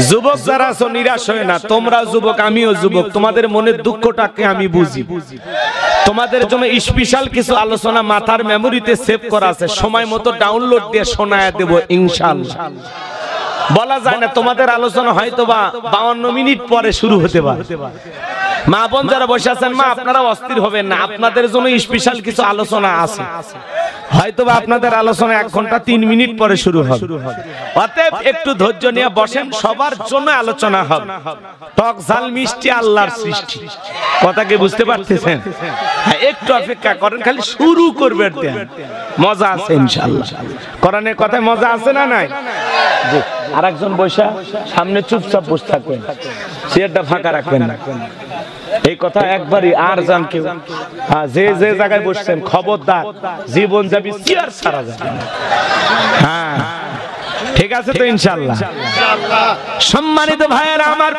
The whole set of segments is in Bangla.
যুবক যারা আছো নিরাশ হয় না, তোমরা যুবক আমিও যুবক, তোমাদের মনের দুঃখটাকে আমি বুঝি। তোমাদের জন্য স্পেশাল কিছু আলোচনা মাথার মেমোরিতে সেভ করা আছে, সময় মতো ডাউনলোড দিয়ে শোনায় দেব ইনশাআল্লাহ। বলা যায় না, তোমাদের আলোচনা হয়তোবা 52 মিনিট পরে শুরু হতে পারে। মা বোন যারা বসে আছেন, মা আপনারা অস্থির হবেন না, আপনাদের জন্য স্পেশাল কিছু আলোচনা আছে। হয়তোবা আপনাদের আলোচনা 1 ঘন্টা 3 মিনিট পরে শুরু হবে। অতএব একটু ধৈর্য নিয়ে বসেন, সবার জন্য আলোচনা হবে। টক ঝাল মিষ্টি আল্লাহর সৃষ্টি, কথা কি বুঝতে পারতেছেন? হ্যাঁ, একটু অপেক্ষা করেন, খালি শুরু করবেন, মজা আছে ইনশাআল্লাহ। কোরআনের কথায় মজা আছে না নাই? আরেকজন বসা সামনে চুপচাপ বসে থাকবেন, চেয়ারটা ফাঁকা রাখবেন না। এই কথা একবারই আর জান কেউ, যে যে জায়গায় বসছেন খবরদার, জীবন যাবি চেয়ার ছাড়া যাবে না। হ্যাঁ, ঠিক আছে তো ইনশাআল্লাহ। সম্মানিত ভাইয়েরা আমার,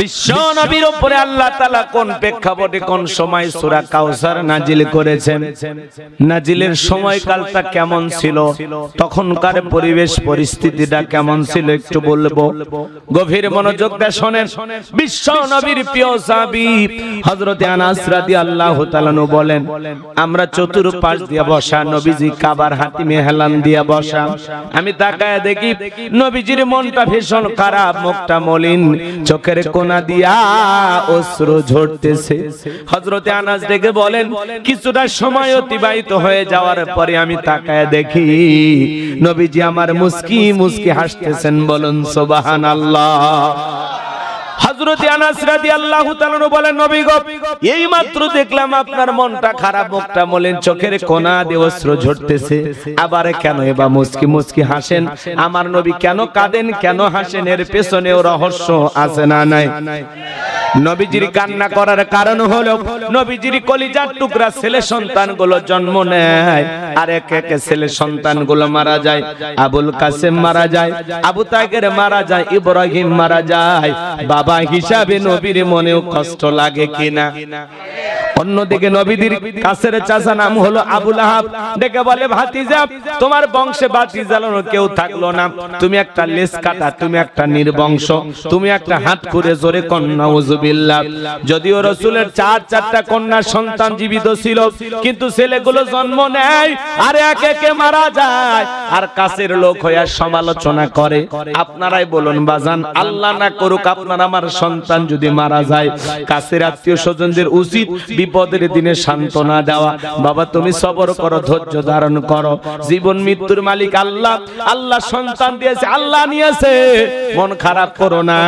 বিশ্ব নবীর উপরে আল্লাহ তাআলা কোন প্রেক্ষাপটে কোন সময় সূরা কাউসার নাজিল করেছেন, নাজিলের সময়কালটা কেমন ছিল, তখনকার পরিবেশ পরিস্থিতিটা কেমন ছিল একটু বলবো, গভীর মনোযোগ দিয়ে শুনেন। বিশ্ব নবীর প্রিয় সাহাবী হযরতে আনাস রাদিয়াল্লাহু তাআলা আনহু বলেন, আমরা চতুর্পাশ দিয়ে বসা, নবীজি কাবার হাতিমে হেলান দিয়ে বসা। আমি তাকায় দেখি নবীজির মনটা ভীষণ খারাপ, মুখটা মলিন, চোখের কোনা দিয়া অশ্রু ঝরতেছে। হযরতে আনাস দেখে বলেন, কিছুটা সময় অতিবাহিত হয়ে যাওয়ার পরে আমি তাকায় দেখি নবীজি আমার মুস্কি মুস্কি হাসতেছেন। বলুন সুবহানাল্লাহ। হযরতে আনাস রাদিয়াল্লাহু তাআলা বলেন, নবী গো, এই মাত্র দেখলাম আপনার মনটা খারাপ, মুখটা মলিন, চোখের কোনা দিয়ে অশ্রু ঝরতেছে, আবার কেন এবা মুস্কি মুস্কি হাসেন? আমার নবী কেন কাঁদেন, কেন হাসেন? এর পেছনেও রহস্য আছে না নাই? নবীজির কান্না করার কারণ হলো নবীজির কলিজার টুকরা ছেলে সন্তানগুলো জন্ম নেয়, আর এক এক ছেলে সন্তানগুলো মারা যায়। আবুল কাসেম মারা যায়, আবু তাহের মারা যায়, ইব্রাহিম মারা যায়। বাবা হিসাবে নবীর মনেও কষ্ট লাগে কিনা? অন্যদিকে নবীদের কাছের চাচা নাম হলো আবু লাহাব, ডেকে বলে, ভাতিজা, তোমার বংশে ভাতিজার কেউ থাকলো না, তুমি একটা লেজ কাটা, তুমি একটা নির্বংশ, তুমি একটা হাত করে জোরে কন্যা উযুবিল্লাহ। যদিও রাসূলের 4টা কন্যা সন্তান জীবিত ছিল, কিন্তু ছেলেগুলো জন্ম নেয় আর এক একে মারা যায়, আর কাছের লোক হইয়া সমালোচনা করে। আপনারাই বলুন বাজান, আল্লাহ না করুক আপনার আমার সন্তান যদি মারা যায়, কাছের আত্মীয় স্বজনদের উচিত বিপদের দিনে সান্ত্বনা দেওয়া। বাবা তুমি সবর করো, ধৈর্য ধারণ করো, জীবন মৃত্যুর মালিক আল্লাহ, আল্লাহ সন্তান দিয়েছে, আল্লাহ নিয়েছে, মন খারাপ করো না।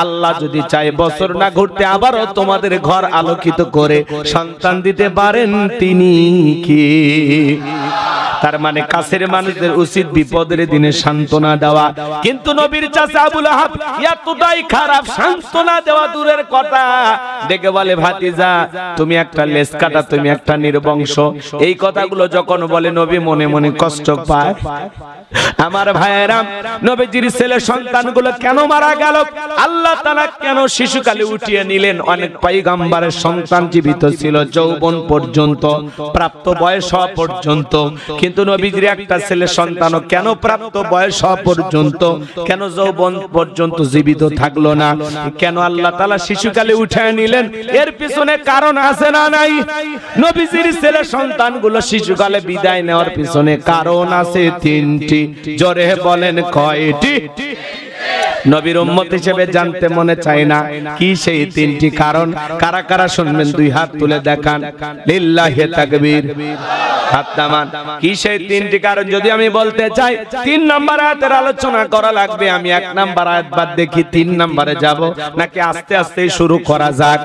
আল্লাহ যদি চায় বছর না ঘুরতে আবারও তোমাদের ঘর আলোকিত করে সন্তান দিতে পারেন, তিনি কি? তার মানে কাছের মানুষদের উচিত বিপদের দিনে সান্ত্বনা দেওয়া। কিন্তু নবীর চাচা আবু লাহাব এতটাই খারাপ, সান্ত্বনা দেওয়া দূরের কথা, ডেকে বলে, ভাতিজা, তুমি একটা লেজ কাটা, তুমি একটা নির্বংশ। এই কথাগুলো যখন বলে নবী মনে মনে কষ্ট পায়। আমার ভাইয়েরা, নবীজির ছেলে সন্তানগুলো কেন মারা গেল? আল্লাহ তাআলা কেন শিশুকালে উঠিয়ে নিলেন? অনেক পয়গম্বরের সন্তান জীবিত ছিল যৌবন পর্যন্ত, প্রাপ্ত বয়স হওয়া পর্যন্ত, কিন্তু নবীজির একটা ছেলে সন্তানও কেন প্রাপ্ত বয়স হওয়া পর্যন্ত, কেন যৌবন পর্যন্ত জীবিত থাকলো না? কেন আল্লাহ তাআলা শিশুকালে উঠিয়ে নিলেন? এর পিছনে কারণ আছে না নাই? নবীজির ছেলে সন্তানগুলো শিশুকালে বিদায় নেওয়ার পিছনে কারণ আছে 3টি। জোরে বলেন কয়টি? নবীর উম্মত হিসেবে জানতে মনে চায় না কি সেই 3টি কারণ? কারা কারা শুনবেন 2 হাত তুলে দেখান, লিল্লাহি তাকবীর, হাত নামান। কি সেই 3টি কারণ? যদি আমি বলতে চাই 3 নম্বর আয়াতের আলোচনা করা লাগবে, আমি 1 নম্বর আয়াত বাদ দেখি 3 নম্বরে যাব, নাকি আস্তে আস্তে শুরু করা যাক?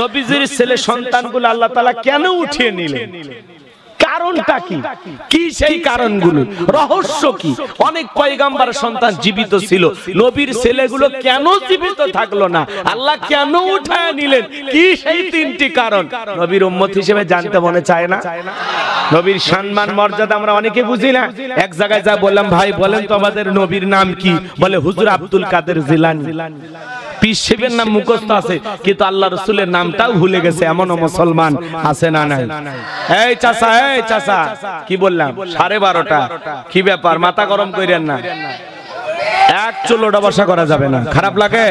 নবীজির ছেলে সন্তানগুলো আল্লাহ তাআলা কেন উঠিয়ে নিলেন? কারণটা কি? কি সেই কারণগুলো? রহস্য কি? অনেক পয়গম্বর সন্তান জীবিত ছিল, নবীর ছেলেগুলো কেন জীবিত থাকলো না? আল্লাহ কেন উঠায় নিলেন? কি সেই 3টি কারণ? নবীর উম্মত হিসেবে জানতে মনে চায় না? নবীর সম্মান মর্যাদা আমরা অনেকে বুঝি না। এক জায়গায় যা বললাম, ভাই বলেন তো আমাদের নবীর নাম কি? বলে হুজুর আব্দুল কাদের জিলানী। পীর সাহেবের নাম মুখস্থ আছে, কিন্তু আল্লাহ রাসূলের নামটাও ভুলে গেছে, এমনও মুসলমান আছে না নাই? এই চাচা, এই চাচা, কি বললাম 12:30, কি ব্যাপার? মাথা গরম কইরেন না। এক চুল ওঠা বসা করা যাবে না। খারাপ লাগে?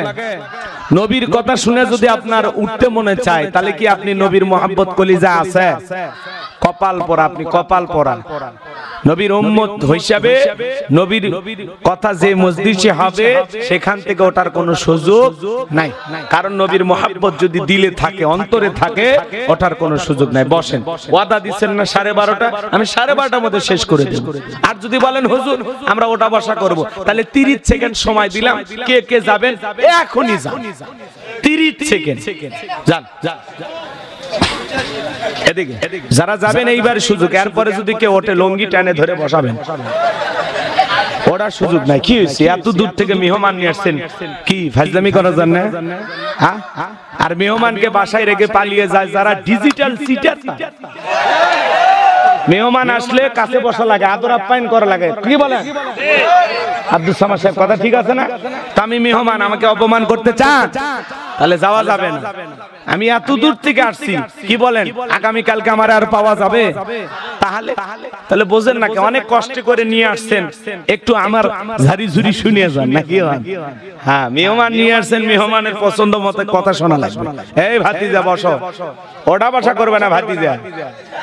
নবীর কথা শুনে যদি আপনার উঠতে মনে চায়, তাহলে কি আপনি নবীর মোহাব্বত কলিজা আছে? কপাল পরা, আপনি কপাল পরা। নবীর উম্মত হিসাবে নবীর কথা যে মজলিসে হবে সেখান থেকে ওঠার কোনো সুযোগ নাই, কারণ নবীর মোহাব্বত যদি দিলে থাকে, অন্তরে থাকে, ওঠার কোনো সুযোগ নাই। বসেন, ওয়াদা দিচ্ছেন না 12:30, আমি 12:30টার মধ্যে শেষ করে দেব। আর যদি বলেন হুজুর আমরা ওটা বসা করব, তাহলে 30 সেকেন্ড সময় দিলাম, কে কে যাবেন এখনই যান। 30 সেকেন্ড যান, এদিকে যারা যাবেন এইবার সুযোগ। এরপরে যদি কেউ ওঠে লঙ্গি টানে ধরে বসাবেন, ওটার সুযোগ নাই। কি হয়েছে? এত দূর থেকে মেহমান নিয়ে আসছেন, কি ফাজলামি করার জন্য? আর মেহমানকে বাসায় রেখে পালিয়ে যায় যারা ডিজিটাল সিটার। মেহমান আসলে কাছে বসা লাগে, আদর আপ্যায়ন করা লাগে। কি বলেন আব্দুল সামাদ সাহেব? কথা ঠিক আছে না? তা আমি মেহমান, আমাকে অপমান করতে চান? তাহলে যাওয়া যাবে না। আমি এত দূর থেকে আসছি, কি বলেন আগামী কালকে আমার আর পাওয়া যাবে? তাহলে বোঝেন নাকি অনেক কষ্ট করে নিয়ে আসছেন, একটু আমার ঝাড়ি ঝুড়ি শুনিয়ে যান নাকি? হ্যাঁ, মেহমান নিয়ে আসছেন, মেহমানের পছন্দ মতো কথা শোনা লাগবে। এই ভাতিজা বসো, ওটা বসা করবে না ভাতিজা।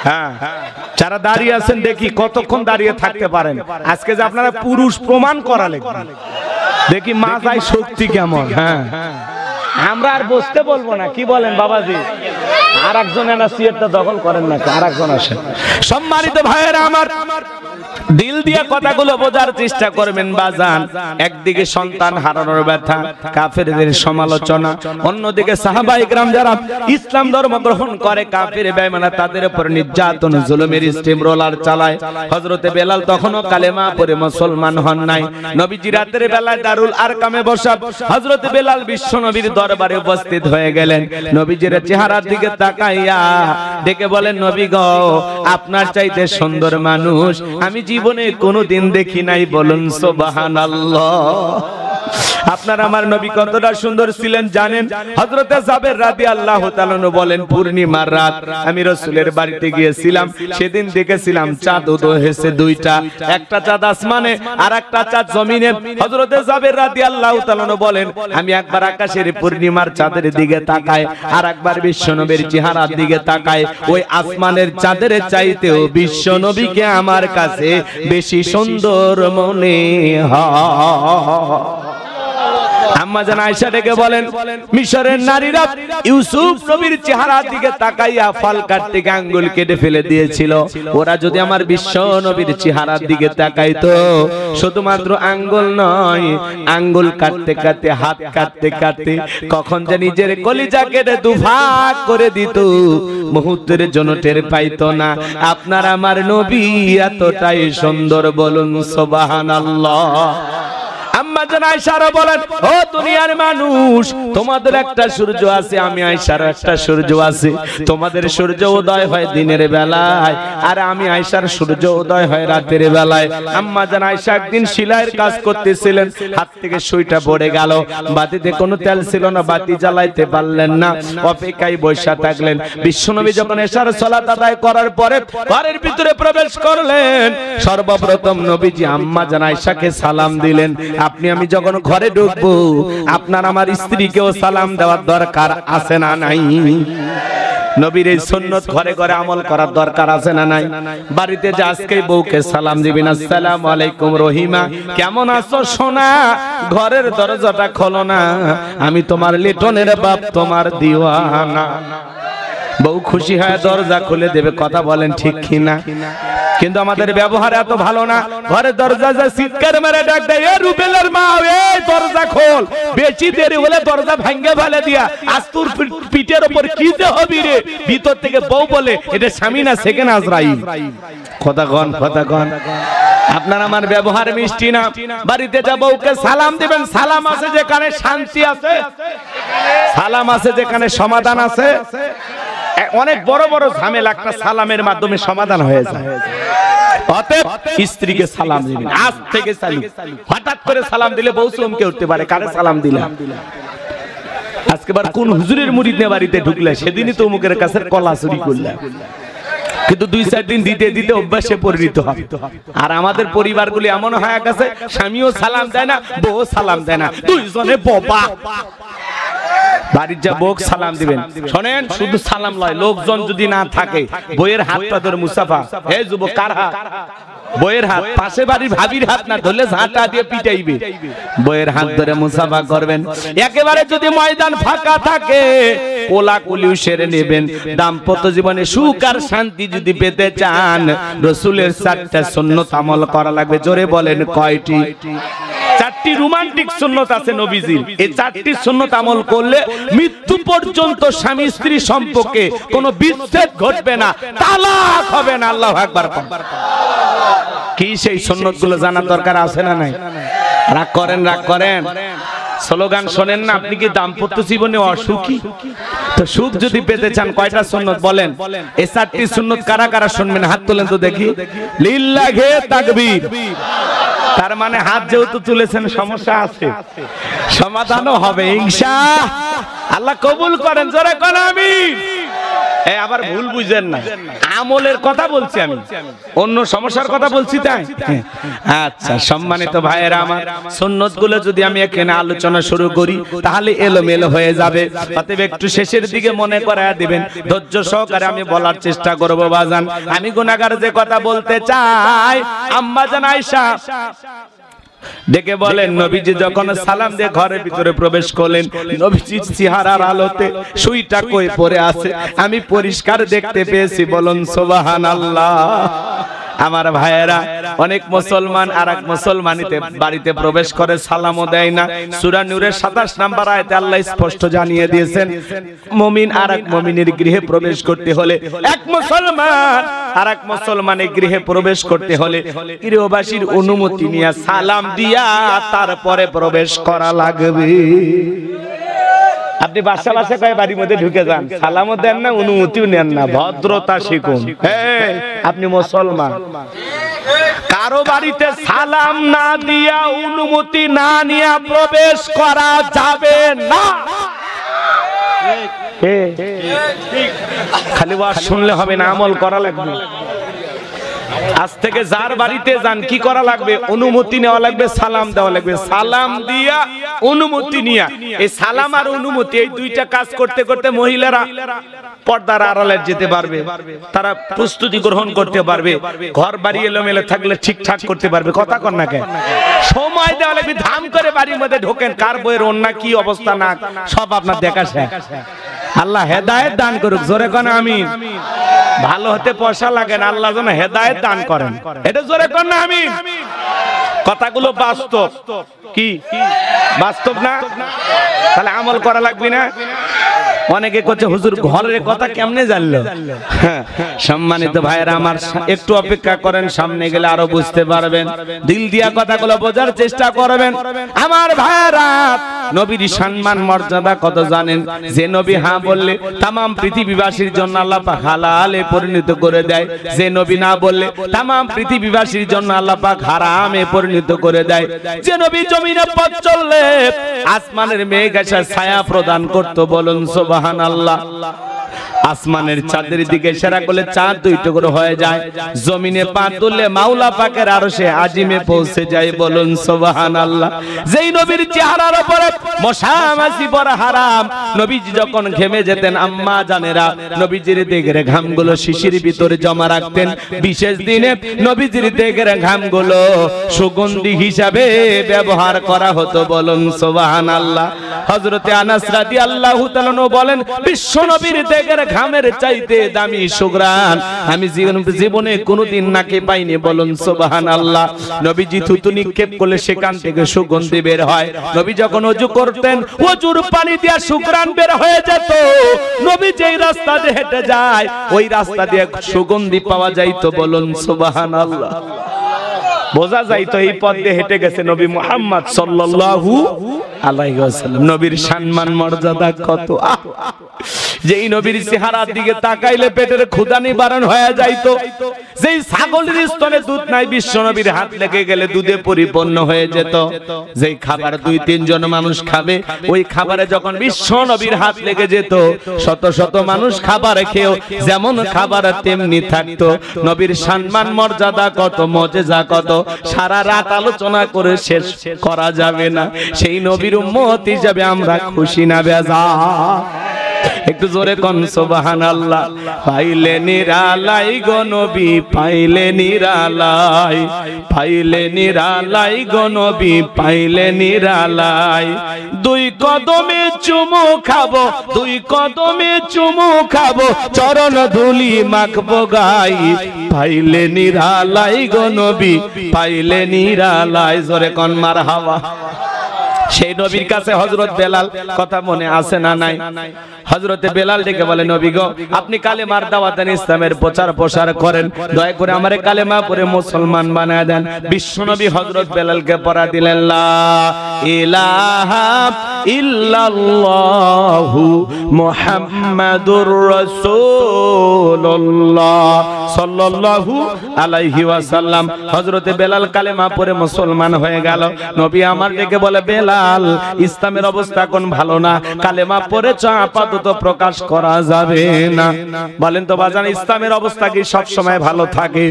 হ্যাঁ, যারা দাঁড়িয়ে আছেন দেখি কতক্ষণ দাঁড়িয়ে থাকতে পারেন। আজকে যে আপনারা পুরুষ প্রমাণ করালে, দেখি মাথায় শক্তি কেমন। হ্যাঁ, আমরা আর বসতে বলবো না। কি বলেন বাবাজি? আর একজন এনা সিটটা দখল করেন নাকি? আর একজন আসেন। সম্মানিত ভাইয়েরা আমার, দিল দিয়ে কথাগুলো বোঝার চেষ্টা করবেন বাজান। একদিকে সন্তান হারানোর ব্যথা, কাফেরদের সমালোচনা, অন্যদিকে সাহাবায়ে কেরাম যারা ইসলাম ধর্ম গ্রহণ করে কাফের বেঈমান তাদের উপর নির্যাতন জুলুমের স্টিম রোলার চালায়। হযরতে বেলাল তখনও কালেমা পড়ে মুসলমান হন নাই। নবীজি রাতের বেলায় দারুল আরকামে বসা হযরতে বেলাল বিশ্ব নবীর দরবারে উপস্থিত হয়ে গেলেন। নবীজির চেহারার দিকে তাকাইয়া ডেকে বলেন, নবী গো, আপনার চাইতে সুন্দর মানুষ আমি জীবনে কোনোদিন দেখি নাই। বলুন সুবহানাল্লাহ। আপনার আমার নবী কতটা সুন্দর ছিলেন জানেন? হযরতে জাবের রাদিয়াল্লাহু তাআলা বলেন, পূর্ণিমার রাত আমি রাসূলের বাড়িতে গিয়েছিলাম, সেদিন দেখেছিলাম চাঁদ উদয় হয়েছে দুইটা, একটা চাঁদ আসমানে আর একটা চাঁদ জমিনে। হযরতে জাবের রাদিয়াল্লাহু তাআলা বলেন, আমি একবার আকাশের পূর্ণিমার চাঁদের দিকে তাকাই, আর একবার বিশ্বনবীর চেহারার দিকে তাকাই। ওই আসমানের চাঁদের চাইতেও বিশ্বনবীকে আমার কাছে বেশি সুন্দর মনে হয়। আম্মা জান আয়েশা ডেকে বলেন, মিশরের নারীরা ইউসুফ নবীর চেহারার দিকে তাকাইয়া ফল কাটতে আঙ্গুল কেটে ফেলে দিয়েছিল। ওরা যদি আমার বিশ্ব নবীর চেহারার দিকে তাকাইতো, শুধুমাত্র আঙ্গুল নয়, আঙ্গুল কাটতে কাটতে, হাত কাটতে কাটতে কখন যে নিজের কলিজা কেটে দুভাগ করে দিত, মুহূর্তের জন্য টের পাইতো না। আপনার আমার নবী এতটাই সুন্দর। বলুন সুবহানাল্লাহ। আম্মা জান আয়েশা বলেন, ও দুনিয়ার মানুষ, তোমাদের একটা সূর্য আছে, আমি আয়েশার একটা সূর্য আছে। তোমাদের সূর্য উদয় হয় দিনের বেলায়, আর আমি আয়েশার সূর্য উদয় হয় রাতের বেলায়। আম্মা জান আয়েশা একদিন সেলাইয়ের কাজ করতেছিলেন, হাত থেকে সুইটা পড়ে গেল। বাতিতে কোনো তেল ছিল না, বাতি জ্বালাইতে পারলেন না, অপেক্ষায় বসে থাকলেন। বিশ্বনবী যখন এশার সালাত আদায় করার পরে ঘরের ভিতরে প্রবেশ করলেন, সর্বপ্রথম নবীজি আম্মা জান আয়েশাকে সালাম দিলেন। আপনি আমি যখন ঘরে ঢুকবো, আপনার আমার স্ত্রীকেও সালাম দেওয়ার দরকার আছে না নাই? নবীর এই সুন্নাত ঘরে ঘরে আমল করার দরকার আছে না নাই? বাড়িতে যে আজকে বউকে সালাম দিবেন, আসসালামু আলাইকুম রহিমা, কেমন আছো সোনা? ঘরের দরজাটা খোলো না, আমি তোমার লিটনের বাপ, তোমার দিওয়ানা। বউ খুশি হয়ে দরজা খুলে দেবে। কথা বলেন ঠিক কিনা? কিন্তু আমাদের ব্যবহার এত ভালো না। ঘরের দরজা যা চিৎকার মেরে ডাক দেয়, এ রুবেলের মা, এই দরজা খোল, বেশি দেরি হলে দরজা ভাঙে ফেলে দিয়া, আজ তোর পিঠের উপর কি যে হবি রে। ভিতর থেকে বউ বলে, এটা স্বামী না সেকেন্ড আজরাইল। কথা কন, কথা কন। আপনার আমার ব্যবহার মিষ্টি না। বাড়িতে যা বউকে সালাম দিবেন, সালাম আছে যেখানে শান্তি আছে, সালাম আছে যেখানে সমাধান আছে। অনেক বড় বড় ঝামেলা একটা সালামের মাধ্যমে সমাধান হয়ে যায়। অতএব স্ত্রীকে সালাম দিবেন আজ থেকে চালু। হঠাৎ করে সালাম দিলে বউ চমকে উঠতে পারে, কারে সালাম দিলাম। আজকেবার কোন হুজুরের মুরিদ নিয়ে বাড়িতে ঢুকলে, সেদিনই তো মুখের কাছে কলা চুরি করলাম। কিন্তু 2-4 দিন দিতে দিতে অভ্যাসে পরিণত হয়। আর আমাদের পরিবারগুলি এমন হয়ে গেছে, স্বামীও সালাম দেয় না, বউ সালাম দেয় না, দুইজনে বোবা। বাড়ির যা বউ সালাম দিবেন, শোনেন শুধু সালাম লয়, লোকজন যদি না থাকে বইয়ের হাতটা ধরে মুসাফা, হে যুবক কার হাত? বইয়ের হাত। পাশে বাড়ির ভাবির হাত না ধরলে ঝাঁটা দিয়ে পিটাইবে। বইয়ের হাত ধরে মুসাফা করবেন। একেবারে যদি ময়দান ফাঁকা থাকে কোলাকুলি সেরে নেবেন। দাম্পত্য জীবনে সুখ আর শান্তি যদি পেতে চান রাসূলের 4টা সুন্নাত আমল করা লাগবে। জোরে বলেন কয়টি? 4টি রোমান্টিক সুন্নাত আছে নবীজির। এই 4টি সুন্নাত আমল করলে মৃত্যু পর্যন্ত স্বামী স্ত্রী সম্পর্কে কোনো বিচ্ছেদ ঘটবে না, তালাক হবে না। আল্লাহু আকবার। কি সেই সুন্নাতগুলো জানার দরকার আছে না নাই? রাগ করেন স্লোগান শোনেন না। আপনি কি দাম্পত্য জীবনে অসুখী? তো সুখ যদি পেতে চান কয়টা সুন্নাত বলেন? এই 4টি সুন্নাত কারা কারা শুনবেন হাত তোলেন তো দেখি। লিল্লাহে তাকবীর। তার মানে হাত যেহেতু তুলেছেন সমস্যা আছে, সমাধানও হবে ইনশাআল্লাহ। আল্লাহ কবুল করেন। জোরে কোন আমিন। আবার ভুল বুঝেন না, আমলের কথা বলছি আমি, অন্য সমস্যার কথা বলছি তাই। আচ্ছা সম্মানিত ভাইয়েরা আমার, সুন্নাতগুলো যদি আমি এখানে আলোচনা শুরু করি তাহলে এলোমেলো হয়ে যাবে। অতএব একটু শেষের দিকে মনে করায়া দিবেন, ধৈর্য সহকারে আমি বলার চেষ্টা করব। বাজান আমি গুনাহগার যে কথা বলতে চাই, আম্মা জান আয়েশা ডেকে বলেন, নবীজি যখন সালাম দিয়ে ঘরের ভিতরে প্রবেশ করলেন, নবীজি চেহারার আলোতে সুইটা কই পড়ে আছে আমি পরিষ্কার দেখতে পেয়েছি। বলুন সুবহানাল্লাহ। আমার ভাইয়েরা, অনেক মুসলমান আরেক মুসলমানিতে বাড়িতে প্রবেশ করে সালামও দেয় না। সূরা নূরের 27 নম্বর আয়াতে আল্লাহ স্পষ্ট জানিয়ে দিয়েছেন, মুমিন আরেক মুমিনের গৃহে প্রবেশ করতে হলে, এক মুসলমান আরেক মুসলমানের গৃহে প্রবেশ করতে হলে গৃহবাসীর অনুমতি নিয়ে সালাম দিয়া তারপরে প্রবেশ করা লাগবে। আপনি বাসা বাসা কয় বাড়ির মধ্যে ঢুকে যান, সালামও দেন না, অনুমতিও নেন না, ভদ্রতা শিখুন। আপনি মুসলমান, কারো বাড়িতে সালাম না দিয়া অনুমতি না নিয়ে প্রবেশ করা যাবে না। খালি ওয়াজ শুনলে হবে না, আমল করা লাগবে। আজ থেকে যার বাড়িতে যান কি করা লাগবে? অনুমতি নেওয়া লাগবে, সালাম দেওয়া লাগবে। সালাম দিয়া অনুমতি নিয়া, এই সালাম আর অনুমতি এই দুইটা কাজ করতে করতে মহিলারা পর্দার আড়ালে যেতে পারবে, তারা প্রস্তুতি গ্রহণ করতে পারবে, ঘর বাড়ি এলোমেলো থাকলে ঠিকঠাক করতে পারবে। কথা কন না কেন? সময় দেওয়া লাগবে। ধাম করে বাড়ির মধ্যে ঢোকেন, কার বইয়ের অন্য কি অবস্থা না সব আপনার দেখা শেষ। আল্লাহ হেদায়েত দান করুক। জোরে কোন আমিন। ভালো হতে পয়সা লাগে না, আল্লাহ যেন হেদায়েত দান করেন। এটা জোরে কোন আমিন। কথাগুলো বাস্তব। কি বাস্তব না? তাহলে আমল করা লাগবে না? অনেকে কচ্ছে হুজুর ঘরের কথা কেমনে জানলো? সম্মানিত ভাইয়েরা আমার, একটু অপেক্ষা করেন, সামনে গেলে আরো বুঝতে পারবেন। দিল দিয়া কথাগুলো বোঝার চেষ্টা করবেন। আমার ভাইয়েরা, নবীর সম্মান মর্যাদা কত জানেন? যে নবী হ্যাঁ বললে তামাম পৃথিবীবাসীর জন্য আল্লাহ পাক হালালে পরিণত করে দেয়, যে নবী না বললে তামাম পৃথিবীবাসীর জন্য আল্লাহ পাক হারামে পরিণত করে দেয়। যে নবী জমিনে পথ চললে আসমানের মেঘ এসে ছায়া প্রদান করত। বলুন সুবহানাল্লাহ। আসমানের চাঁদের দিকে ইশারা করলে চাঁদ 2 টুকরো হয়ে যায়, জমিনে পা তুললে মাওলা পাকের আরশে আজিমে পৌঁছে যায়। বলুন সুবহানাল্লাহ। যেই নবীর চেহারার উপরে মশা মাছি পড়া হারাম, নবীজি যখন ঘেমে যেতেন আম্মা জানেরা নবীজির দেহের ঘামগুলো শিশির ভিতরে জমা রাখতেন। বিশেষ দিনে নবীজির দেহের ঘামগুলো সুগন্ধি হিসাবে ব্যবহার করা হতো। বলুন সুবহানাল্লাহ। হযরতে আনাস রাদিয়াল্লাহু তাআলা বলেন, বিশ্ব নবীর দেহের ঘামের চাইতে দামি সুঘ্রাণ আমি জীবনে কোনোদিন নাকে পাইনি। বলুন সুবহানাল্লাহ। নবীজি থুতু নিক্ষেপ করলে সেখান থেকে সুগন্ধি বের হয়। নবী যখন ওযু করতেন, ওযুর পানি দিয়ে সুঘ্রাণ বের হয়ে যেত। নবী যেই রাস্তা দিয়ে হেঁটে যায় ওই রাস্তা দিয়ে সুগন্ধি পাওয়া যাইতো। বলুন সুবহানাল্লাহ। বোঝা যায় তো এই পথ দিয়ে হেঁটে গেছে নবী মুহাম্মদ সাল্লাল্লাহু আলাইহি ওয়াসাল্লাম। নবীর সম্মান মর্যাদা কত! যেই নবীর চেহারার দিকে তাকাইলে পেটের ক্ষুধা নিবারণ হয়ে যাইতো। যেই ছাগলের স্তনে দুধ নাই, বিশ্ব নবীর হাত লেগে গেলে দুধে পরিপূর্ণ হয়ে যেত। যেই খাবার 2-3 জন মানুষ খাবে, ওই খাবারে যখন বিশ্ব নবীর হাত লেগে যেত, শত শত মানুষ খাবার খেয়েও যেমন খাবার তেমনি থাকতো। নবীর সম্মান মর্যাদা কত, মজেজা কত, সারা রাত আলোচনা করে শেষ করা যাবে না। সেই নবীর উম্মত হিসেবে আমরা খুশি না বেজার? একটু জোরে কোন সুবহানাল্লাহ। পাইলে নিরালাই গো নবী, পাইলে নিরালাই, পাইলে নিরালাই গো নবী, পাইলে নিরালাই। 2 কদমে চুমু খাবো, 2 কদমে চুমু খাবো, চরণ ধুলি মাখবো গাই। পাইলে নিরালাই গো নবী, পাইলে নিরালাই। জোরে কোন মারহাবা। সেই নবীর কাছে হযরত বেলাল, কথা মনে আছে না নাই? হযরতে বেলাল ডেকে বলে, নবী গো, আপনি কালেমার দাওয়াত দেন, ইসলামের প্রচার প্রসার করেন, দয়া করে আমারে কালেমা পড়ে মুসলমান বানায় দেন। বিশ্ব নবী হযরত বেলালকে পড়া দিলেন, লা ইলাহা ইল্লাল্লাহু মুহাম্মাদুর রাসূলুল্লাহ সাল্লাল্লাহু আলাইহি ওয়াসাল্লাম। হযরতে বেলাল কালেমা পড়ে মুসলমান হয়ে গেল। নবী আমার ডেকে বলে, বেলাল, ইসলামের অবস্থা কোন ভালো না, কালেমা পড়েছ, আপাতত প্রকাশ করা যাবে না। বলেন তো বাজান, ইসলামের অবস্থা কি সব সময় ভালো থাকে?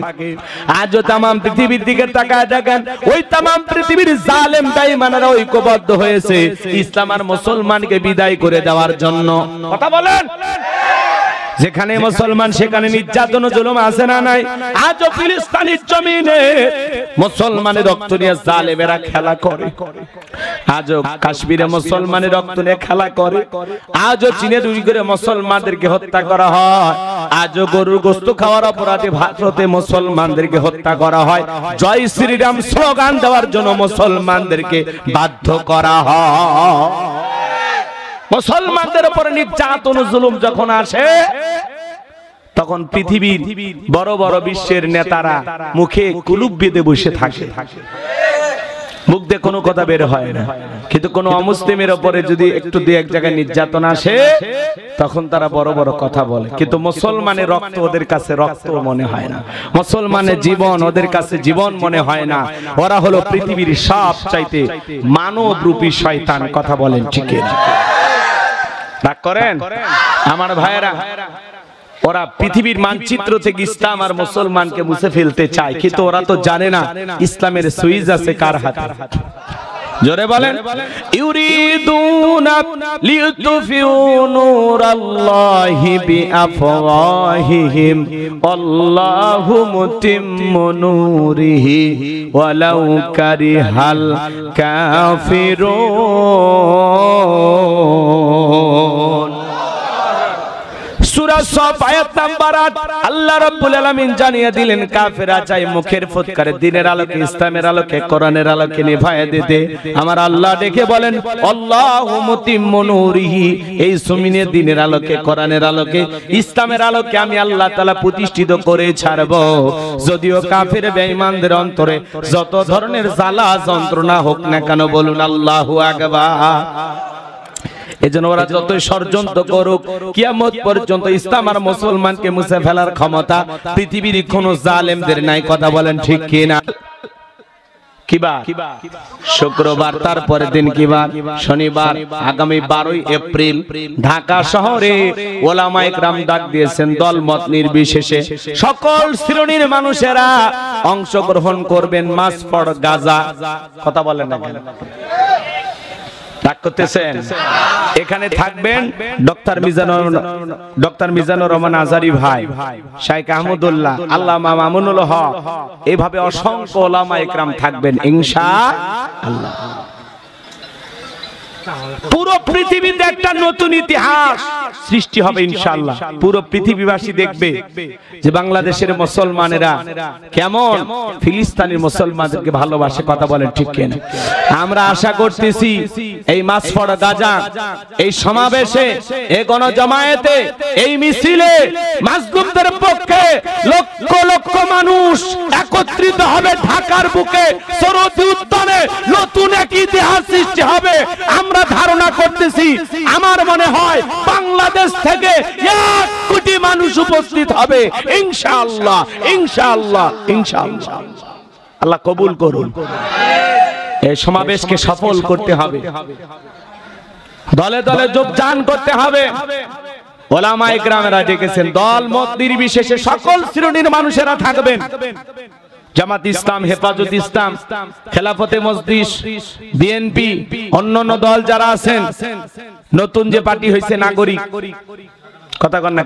আজও তাম পৃথিবীর দিকে তাকায় দেখেন, ওই তাম পৃথিবীর জালেম বেঈমানরা ঐক্যবদ্ধ হয়েছে ইসলাম আর মুসলমানকে বিদায় করে দেওয়ার জন্য। কথা বলেন। যেখানে মুসলমান সেখানে নির্যাতন জুলুম আছে না নাই? আজও ফিলিস্তিনের জমিনে মুসলমানের রক্ত নিয়ে জালেমেরা খেলা করে, আজও কাশ্মীরে মুসলমানের রক্ত নিয়ে খেলা করে, আজও চীনে উইঘুরে মুসলমানদেরকে হত্যা করা হয়, আজও গরুর গোশত খাওয়ার অপরাধে ভারতে মুসলমানদেরকে হত্যা করা হয়। জয় শ্রীরাম স্লোগান দেওয়ার জন্য মুসলমানদেরকে বাধ্য করা হয়। মুসলমানদের উপরে নির্যাতন জুলুম যখন আসে, তখন পৃথিবীর বড় বড় বিশ্বের নেতারা মুখে কুলুপ বেঁধে বসে থাকে, মুখ দিয়ে কোনো কথা বের হয় না। কিন্তু কোন অমুসলিমের উপরে যদি একটু দুই এক জায়গায় নির্যাতন আসে, তখন তারা বড় বড় কথা বলে। কিন্তু মুসলমানের রক্ত ওদের কাছে রক্ত মনে হয় না, মুসলমানের জীবন ওদের কাছে জীবন মনে হয় না। ওরা হলো পৃথিবীর সবচাইতে মানব রূপী শয়তান। কথা বলেন ঠিক না? রাগ করেন আমার ভাইয়েরা? ওরা পৃথিবীর মানচিত্র থেকে ইসলাম আর মুসলমানকে মুছে ফেলতে চায়, কিন্তু ওরা তো জানে না ইসলামের সুইচ আছে কার হাতে। জোরে বলেন। ইউরিদুনা লিইউতফিউ নূরাল্লাহি বিআফওয়াহিহিম আল্লাহু মুতিম্মু নূরিহি ওয়ালাউ কারিহাল কাফিরুন। সূরা সফ আয়াত নাম্বার 8 আল্লাহ রাব্বুল আলামিন জানিয়ে দিলেন, কাফেররা চাই মুখের ফুৎকারে দ্বীনের আলোকে, ইসলামের আলোকে, কোরআনের আলোকে নিভায়ে দিতে। আমার আল্লাহ দেখে বলেন, আল্লাহু মুতিম্মু নূরিহি, এই জমিনে দ্বীনের আলোকে, কোরআনের আলোকে, ইসলামের আলোকে আমি আল্লাহ তাআলা প্রতিষ্ঠিত করে ছাড়ব। যদিও কাফের বেঈমানদের অন্তরে যত ধরনের জ্বালা যন্ত্রণা হোক না কেন, বলুন আল্লাহু আকবার। এজন্য ওরা যতই ষড়যন্ত্র করুক, কিয়ামত পর্যন্ত ইসলাম আর মুসলমানকে মুছে ফেলার ক্ষমতা পৃথিবীর কোন জালেমদের নাই। কথা বলেন ঠিক কি না? কিবা শুক্রবার, তারপরে দিন কিবা শনিবার, আগামী 12 এপ্রিল ঢাকা শহরে ওলামায়ে কেরাম ডাক দিয়েছেন, দলমত নির্বিশেষে সকল শ্রেণীর মানুষেরা অংশগ্রহণ করবেন মাস ফর গাজা। কথা বলেন না কেন? ডাক করতেছেন। এখানে থাকবেন ডক্টর মিজানুর রহমান আজারি ভাই, শাইখ আহমদুল্লাহ, আল্লামা মামুনুল হক, এইভাবে অসংখ্য ওলামায়ে কেরাম থাকবেন ইনশাআল্লাহ। পুরো পৃথিবীতে একটা নতুন ইতিহাস সৃষ্টি হবে ইনশাআল্লাহ। পুরো পৃথিবীবাসী দেখবে যে বাংলাদেশের মুসলমানেরা কেমন ফিলিস্তিনের মুসলমানদেরকে ভালোবাসে। কথা বলেন ঠিক কিনা? আমরা আশা করতেছি এই মাসফড় গাজা, এই সমাবেশে, এই গণজমায়েতে, এই মিছিলে মাজলুমদের পক্ষে লক্ষ লক্ষ মানুষ একত্রিত হবে। ঢাকার বুকে সরোদি উদ্যানে নতুন এক ইতিহাস সৃষ্টি হবে। আমরা ধারণা করতেছি, আমার মনে হয় বাংলাদেশ থেকে 1 কোটি মানুষ উপস্থিত হবে ইনশাআল্লাহ, ইনশাআল্লাহ, ইনশাআল্লাহ। আল্লাহ কবুল করুন। এই সমাবেশকে সফল করতে হবে, দলে দলে যোগদান করতে হবে। ওলামায়ে কেরামেরা ডেকেছেন, দল মত নির্বিশেষে সকল শ্রেণীর মানুষেরা থাকবেন। জামাত ইসলাম, হেফাজত ইসলাম, খেলাফতে মজলিস, বিএনপি, অন্যান্য দল যারা আছেন, নতুন যে পার্টি হয়েছে নাগরিক, কথা কন না,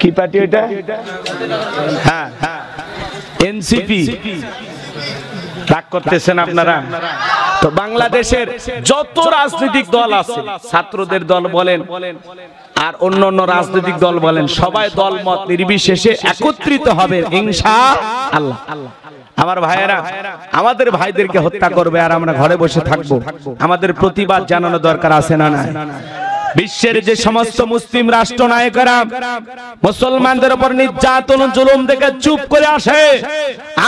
কি পার্টি ওইটা? হ্যাঁ, এনসিপি। রাগ করতেছেন আপনারা? তো বাংলাদেশের যত রাজনৈতিক দল আছে, ছাত্রদের দল বলেন আর অন্যান্য রাজনৈতিক দল বলেন, সবাই দল মত নির্বিশেষে একত্রিত হবে ইনশাআল্লাহ। আমার ভাইয়েরা আমাদের ভাইদেরকে হত্যা করবে আর আমরা ঘরে বসে থাকবো? আমাদের প্রতিবাদ জানানো দরকার আছে না না? বিশ্বের যে সমস্ত মুসলিম রাষ্ট্রনায়কেরা মুসলমানদের উপর নির্যাতন জুলুম দেখে চুপ করে আসে,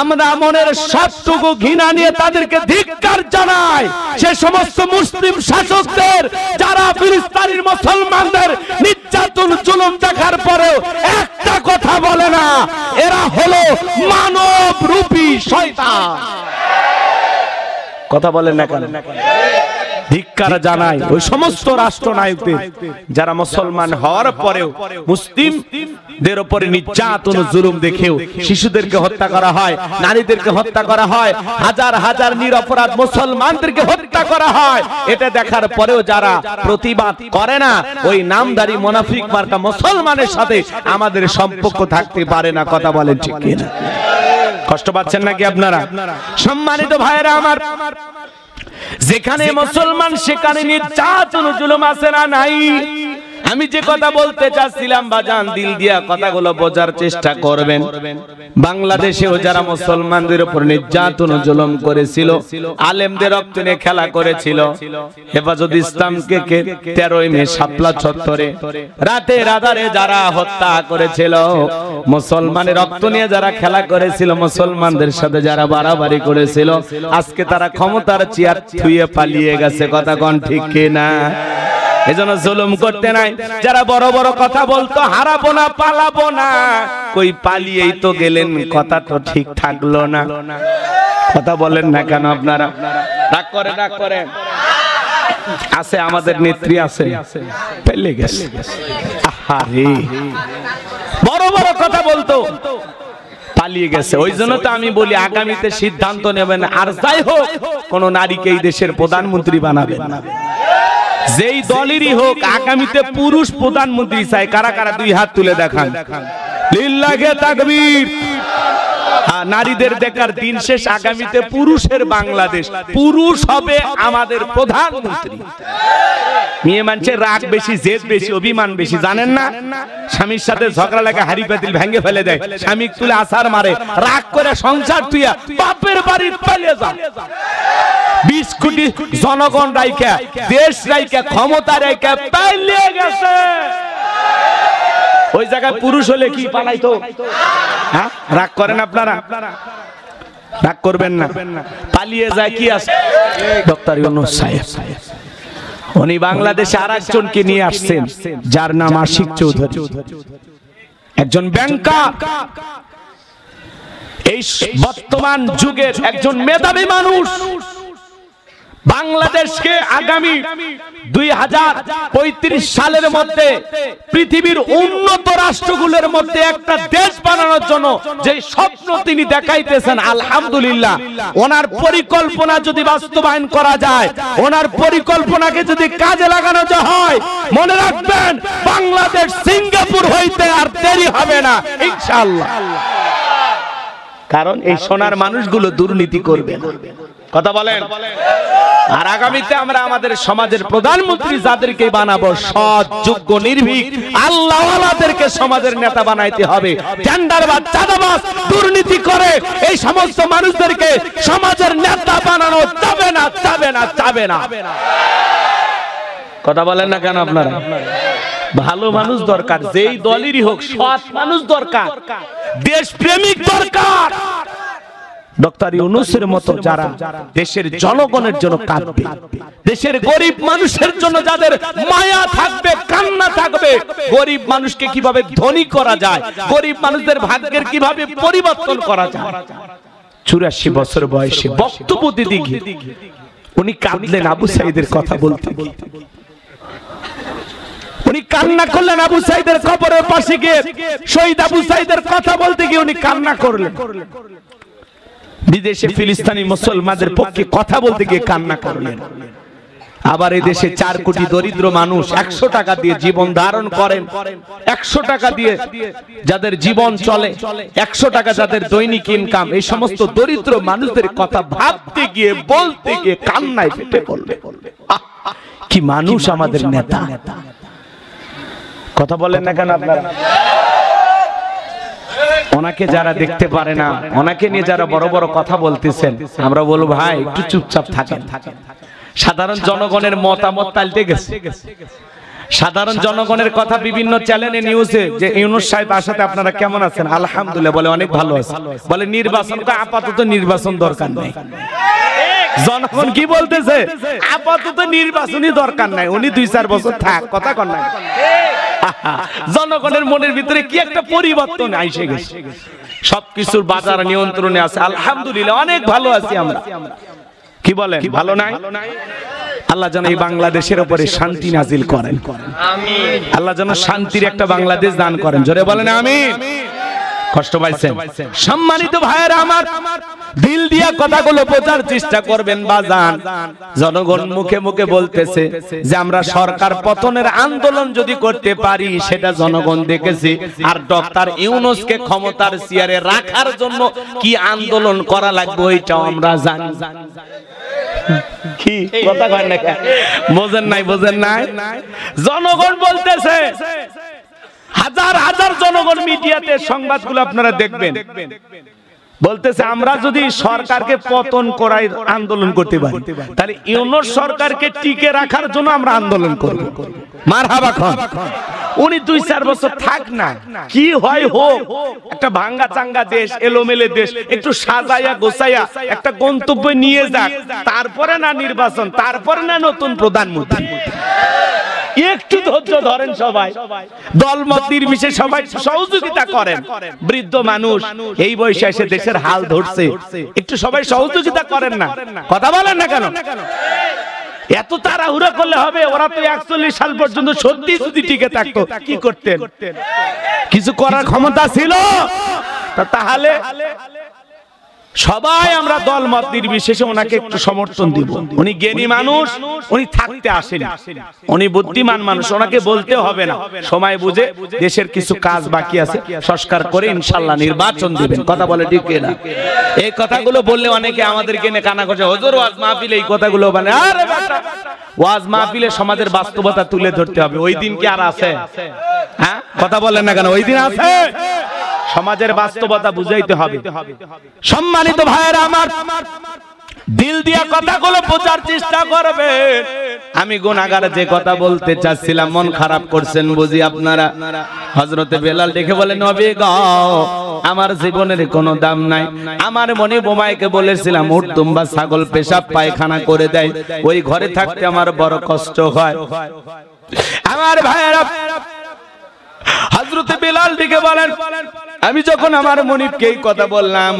আমরা মনের সবটুকু ঘৃণা নিয়ে তাদেরকে ধিক্কার জানাই। সে সমস্ত মুসলিম শাসকদের যারা ফিলিস্তিনের মুসলমানদের নির্যাতন জুলুম দেখার পরেও একটা কথা বলে না, এরা হলো মানব রূপী শয়তান। কথা বলেন না কেন? ধিক্কার জানাই ওই সমস্ত রাষ্ট্রনায়কদের যারা মুসলমান হওয়ার পরেও মুসলিমদের উপরে নির্যাতন জুলুম দেখেও শিশুদেরকে হত্যা করা হয়, নারীদেরকে হত্যা করা হয়, হাজার হাজার নিরপরাধ মুসলমানদেরকে হত্যা করা হয়। এটা দেখার পরেও যারা প্রতিবাদ করে না, ওই নামধারী মুনাফিক মার্কা মুসলমানের সাথে আমাদের সম্পর্ক থাকতে পারে না। কথা বলেন ঠিক কিনা? কষ্ট পাচ্ছেন নাকি আপনারা? সম্মানিত ভাইরা আমার, যেখানে মুসলমান সেখানে নির্যাতন জুলুম আছে না নাই? আমি যে কথা বলতে চাচ্ছিলাম বাজান, দিল দিয়া কথাগুলো বোঝার চেষ্টা করবেন। বাংলাদেশেও যারা মুসলমানদের উপর নির্যাতন জুলুম করেছিল, আলেমদের রক্ত নিয়ে খেলা করেছিল, হেফাজত ইসলামকে 13 মে শাপলা চত্বরে রাতে রাধারে যারা হত্যা করেছিল, মুসলমানের রক্ত নিয়ে যারা খেলা করেছিল, মুসলমানদের সাথে যারা বাড়াবাড়ি করেছিল, আজকে তারা ক্ষমতার চেয়ার ছুঁয়ে পালিয়ে গেছে। কথা কোন ঠিক কিনা? এজন্য জুলুম করতে নাই। যারা বড় বড় কথা বলতো হারাবো না, পালাবো না, কই পালিয়েই তো গেলেন, কথা তো ঠিক থাকলো না। কথা বলেন না কেন আপনারা? রাগ করে, রাগ করে। আছে আমাদের নেত্রী আছে, পেলে গেছে। আহারে, বড় বড় কথা বলতো, পালিয়ে গেছে। ওই জন্য তো আমি বলি আগামীতে সিদ্ধান্ত নেবেন, আর যাই হোক কোন নারীকে এই দেশের প্রধানমন্ত্রী বানাবে, যেই দলেরই হোক, আগামীতে পুরুষ প্রধানমন্ত্রী চাই। কারা কারা 2 হাত তুলে দেখান। লিল্লাহে তাকবীর। নারীদের দেখার দিন শেষ, আগামীতে পুরুষের বাংলাদেশ, পুরুষ হবে আমাদের প্রধানমন্ত্রী। মেয়ে মানুষের রাগ বেশি, জেদ বেশি, অভিমান বেশি, জানেন না? স্বামীর সাথে ঝগড়া লাগে হাড়ি পাতিল ভেঙে ফেলে দেয়, স্বামী তুলে আছাড় মারে, রাগ করে সংসার তুইয়া বাপের বাড়ি পালিয়ে যায়। 20 কোটি জনগণ রাইখা, দেশ রাইখা, ক্ষমতা রাইখা পালিয়ে গেছে। ওই জায়গায় পুরুষ হলে কি পালাইতো? হ্যাঁ, রাগ করেন আপনারা? রাগ করবেন না। পালিয়ে যায় কি আছে? ডক্টর ইউনূস সাহেব, উনি বাংলাদেশে আরেকজনকে নিয়ে আসছেন যার নাম আশিক চৌধুরী, একজন ব্যাংকার, এই বর্তমান যুগের একজন মেধাবী মানুষ। বাংলাদেশকে আগামী 2035 সালের মধ্যে পৃথিবীর উন্নত রাষ্ট্রগুলোর মধ্যে একটা দেশ বানানোর জন্য যে স্বপ্ন তিনি দেখাইতেছেন, আলহামদুলিল্লাহ, ওনার পরিকল্পনা যদি বাস্তবায়ন করা যায়, ওনার পরিকল্পনাকে যদি কাজে লাগানো হয়, মনে রাখবেন বাংলাদেশ সিঙ্গাপুর হইতে আর দেরি হবে না ইনশাআল্লাহ। কারণ এই সোনার মানুষগুলো দুর্নীতি করবে না। কথা বলেন। আর আগামীতে আমরা আমাদের সমাজের প্রধানমন্ত্রী যাদেরকে বানাবো, সৎ, যোগ্য, নির্ভীক, আল্লাহওয়ালাদেরকে সমাজের নেতা বানাইতে হবে। টেন্ডারবাজ, চাঁদাবাজ, দুর্নীতি করে এই সমস্ত মানুষদেরকে সমাজের নেতা বানানো যাবে না, যাবে না, যাবে না। কথা বলেন না কেন আপনারা? ভালো মানুষ দরকার, যেই দলেরই হোক, সৎ মানুষ দরকার, দেশপ্রেমিক দরকার। ডক্টর ইউনূসের মতো যারা দেশের জনগণের জন্য কাঁদবে, দেশের গরিব মানুষের জন্য যাদের মায়া থাকবে, কান্না থাকবে, গরিব মানুষকে কিভাবে ধনী করা যায়, গরিব মানুষদের ভাগ্যের কিভাবে পরিবর্তন করা যায়। 84 বছর বয়সে বক্তব্য দিতে গিয়ে উনি কাঁদলেন আবু সাঈদের কথা বলতে বলতে। উনি কান্না করলেন আবু সাঈদের কবরের পাশে গিয়ে, শহীদ আবু সাঈদের কথা বলতে গিয়ে উনি কান্না করলেন। বিদেশে ফিলিস্তিনি মুসলমানদের পক্ষে কথা বলতে গিয়ে কান্না করলেন। আবার এই দেশে 4 কোটি দরিদ্র মানুষ 100 টাকা দিয়ে জীবন ধারণ করেন, 100 টাকা দিয়ে যাদের জীবন চলে, 100 টাকা যাদের দৈনিক ইনকাম, এই সমস্ত দরিদ্র মানুষদের কথা ভাবতে গিয়ে, বলতে গিয়ে কান্নায় ফেটে পড়লেন। কি মানুষ আমাদের নেতা! কথা বলেন না কেন আপনারা? ওনাকে যারা দেখতে পারে না, ওনাকে নিয়ে যারা বড় বড় কথা বলতেছেন, আমরা বলবো ভাই একটু চুপচাপ থাকেন। সাধারণ জনগণের মতামত পাল্টে গেছে। সাধারণ জনগণের কথা বিভিন্ন চ্যানেলে, নিউজে, যে ইউনূস সাহেব আসাতে আপনারা কেমন আছেন? আলহামদুলিল্লাহ বলে, অনেক ভালো আছে। বলে নির্বাচন, আপাতত নির্বাচন দরকার নেই। জনগণ কি বলতেছে? আপাতত নির্বাচনই দরকার নাই, উনি 2-4 বছর থাক। কথা কন না? জনগণের মনের ভিতরে কি একটা পরিবর্তন আইসে গেছে। সবকিছুর বাজার নিয়ন্ত্রণে আছে, আলহামদুলিল্লাহ অনেক ভালো আছি আমরা। কি বলেন, ভালো নাই? আল্লাহ যেন এই বাংলাদেশের উপরে শান্তি নাজিল করেন, আমিন। আল্লাহ যেন শান্তির একটা বাংলাদেশ দান করেন, জোরে বলেন আমিন। কষ্ট পাইছেন? সম্মানিত ভাইয়েরা আমার, দিল দিয়া কথাগুলো বোঝার চেষ্টা করবেন বাজান। জনগণ মুখে মুখে বলতেছে যে আমরা সরকার পতনের আন্দোলন যদি করতে পারি, সেটা জনগণ দেখেছে। আর ডক্টর ইউনূসকে ক্ষমতার চেয়ারে রাখার জন্য কি আন্দোলন করা লাগবে ওইটাও আমরা জানি। কি কথা কয় না? বোঝেন নাই? বোঝেন নাই? জনগণ বলতেছে, হাজার হাজার জনগণ মিডিয়াতে সংবাদগুলো আপনারা দেখবেন, বলতেছে আমরা যদি সরকারকে পতন করার আন্দোলন করতে পারি, তাহলে ইউনূস সরকারকে টিকে রাখার জন্য আমরা আন্দোলন করব। মারহাবা খান। উনি 2-4 বছর থাক না, কি হয় হোক, একটা ভাঙ্গা চাঙ্গা দেশ, এলোমেলে দেশ, একটু সাজাইয়া গোছাইয়া একটা গন্তব্য নিয়ে যাক, তারপরে না নির্বাচন, তারপরে না নতুন প্রধানমন্ত্রী। একটু ধৈর্য ধরেন সবাই, দলমত নির্বিশেষে সবাই সহযোগিতা করেন। বৃদ্ধ মানুষ এই বয়সে এসে দেশের হাল ধরছে, একটু সবাই সহযোগিতা করেন না? কথা বলেন না কেন? এত তাড়াহুড়া করলে হবে? ওরা তো 41 সাল পর্যন্ত সত্যি যদি টিকে থাকতো, কি করতেন? কিছু করার ক্ষমতা ছিল? তাহলে সবাই আমরা দলমত নির্বিশেষে ওনাকে একটু সমর্থন দিব। উনি জ্ঞানী মানুষ, উনি থাকতে আসেন, উনি বুদ্ধিমান মানুষ, ওনাকে বলতে হবে না। সময় বুঝে দেশের কিছু কাজ বাকি আছে, সংস্কার করে ইনশাআল্লাহ নির্বাচন দিবেন। কথা বলে ঠিক না? এই কথাগুলো বললে অনেকে আমাদেরকে নিয়ে কানা করছে, হুজুর ওয়াজ মাহফিলে এই কথাগুলো বলে। আরে বাবা, ওয়াজ মাহফিলে সমাজের বাস্তবতা তুলে ধরতে হবে। ওই দিন কি আর আছে? হ্যাঁ, কথা বলেন না কেন? ওই দিন আছে? সমাজের বাস্তবতা বুঝাইতে হবে। সম্মানিত ভাইয়েরা আমার, দিল দিয়া কথাগুলো বোঝার চেষ্টা করবে। আমি গুনাহগার যে কথা বলতে চাচ্ছিলাম, মন খারাপ করছেন বুঝি আপনারা। হযরতে বেলাল ডেকে বলেন, নবী গো, আমার জীবনের কোনো দাম নাই। আমার মনে বোমাইকে বলেছিলাম উট দুম্বা ছাগল পেশাব পায়খানা করে দেয়, ওই ঘরে থাকতে আমার বড় কষ্ট হয়। আমার ভাইয়েরা, হযরতে বেলাল ডেকে বলেন, আমি যখন আমার মনিবকে এই কথা বললাম,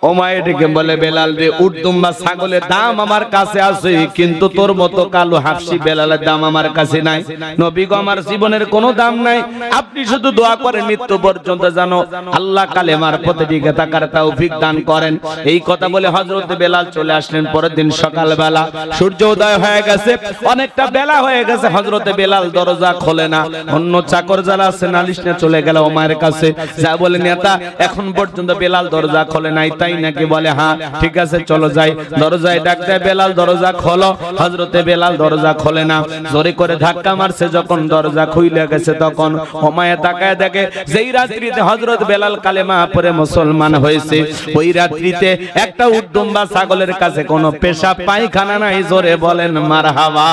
ওমায় ডেকে বলে, বেলাল রে, উট দুম্বা ছাগলের দাম আমার কাছে আছে, কিন্তু তোর মতো কালো হাফসি বেলালের দাম আমার কাছে নাই। নবী গো, আমার জীবনের কোনো দাম নাই, আপনি শুধু দোয়া করেন মৃত্যু পর্যন্ত জানো আল্লাহ কালেমার পথে টিকে থাকার তৌফিক দান করেন। এই কথা বলে হযরত বেলাল চলে আসলেন। পরের দিন সকালবেলা সূর্য উদয় হয়ে গেছে, অনেকটা বেলা হয়ে গেছে। হযরত বেলাল দরজা খোলে না। অন্য চাকর যারা আছে নালিশ নিয়ে চলে গেল ওমায়ের কাছে, যা বলে, নেতা এখন পর্যন্ত বেলাল দরজা খোলে নাই, তাই তাই নাকি? বলে হ্যাঁ। ঠিক আছে চলো যাই। দরজায় ডাক দেয় বেলাল, দরজা খোলো। হযরতে বেলাল দরজা খোলে না, জোরে করে ধাক্কা মারছে। যখন দরজা খুলে গেছে তখন ওমায়া তাকায় দেখে যেই রাত্রিতে হযরত বেলাল কালেমা পড়ে মুসলমান হয়েছে, ওই রাত্রিতে একটা উটদুম্বা ছাগলের কাছে কোনো পেশাব পায়খানা নাই। জোরে বলেন মারহাবা।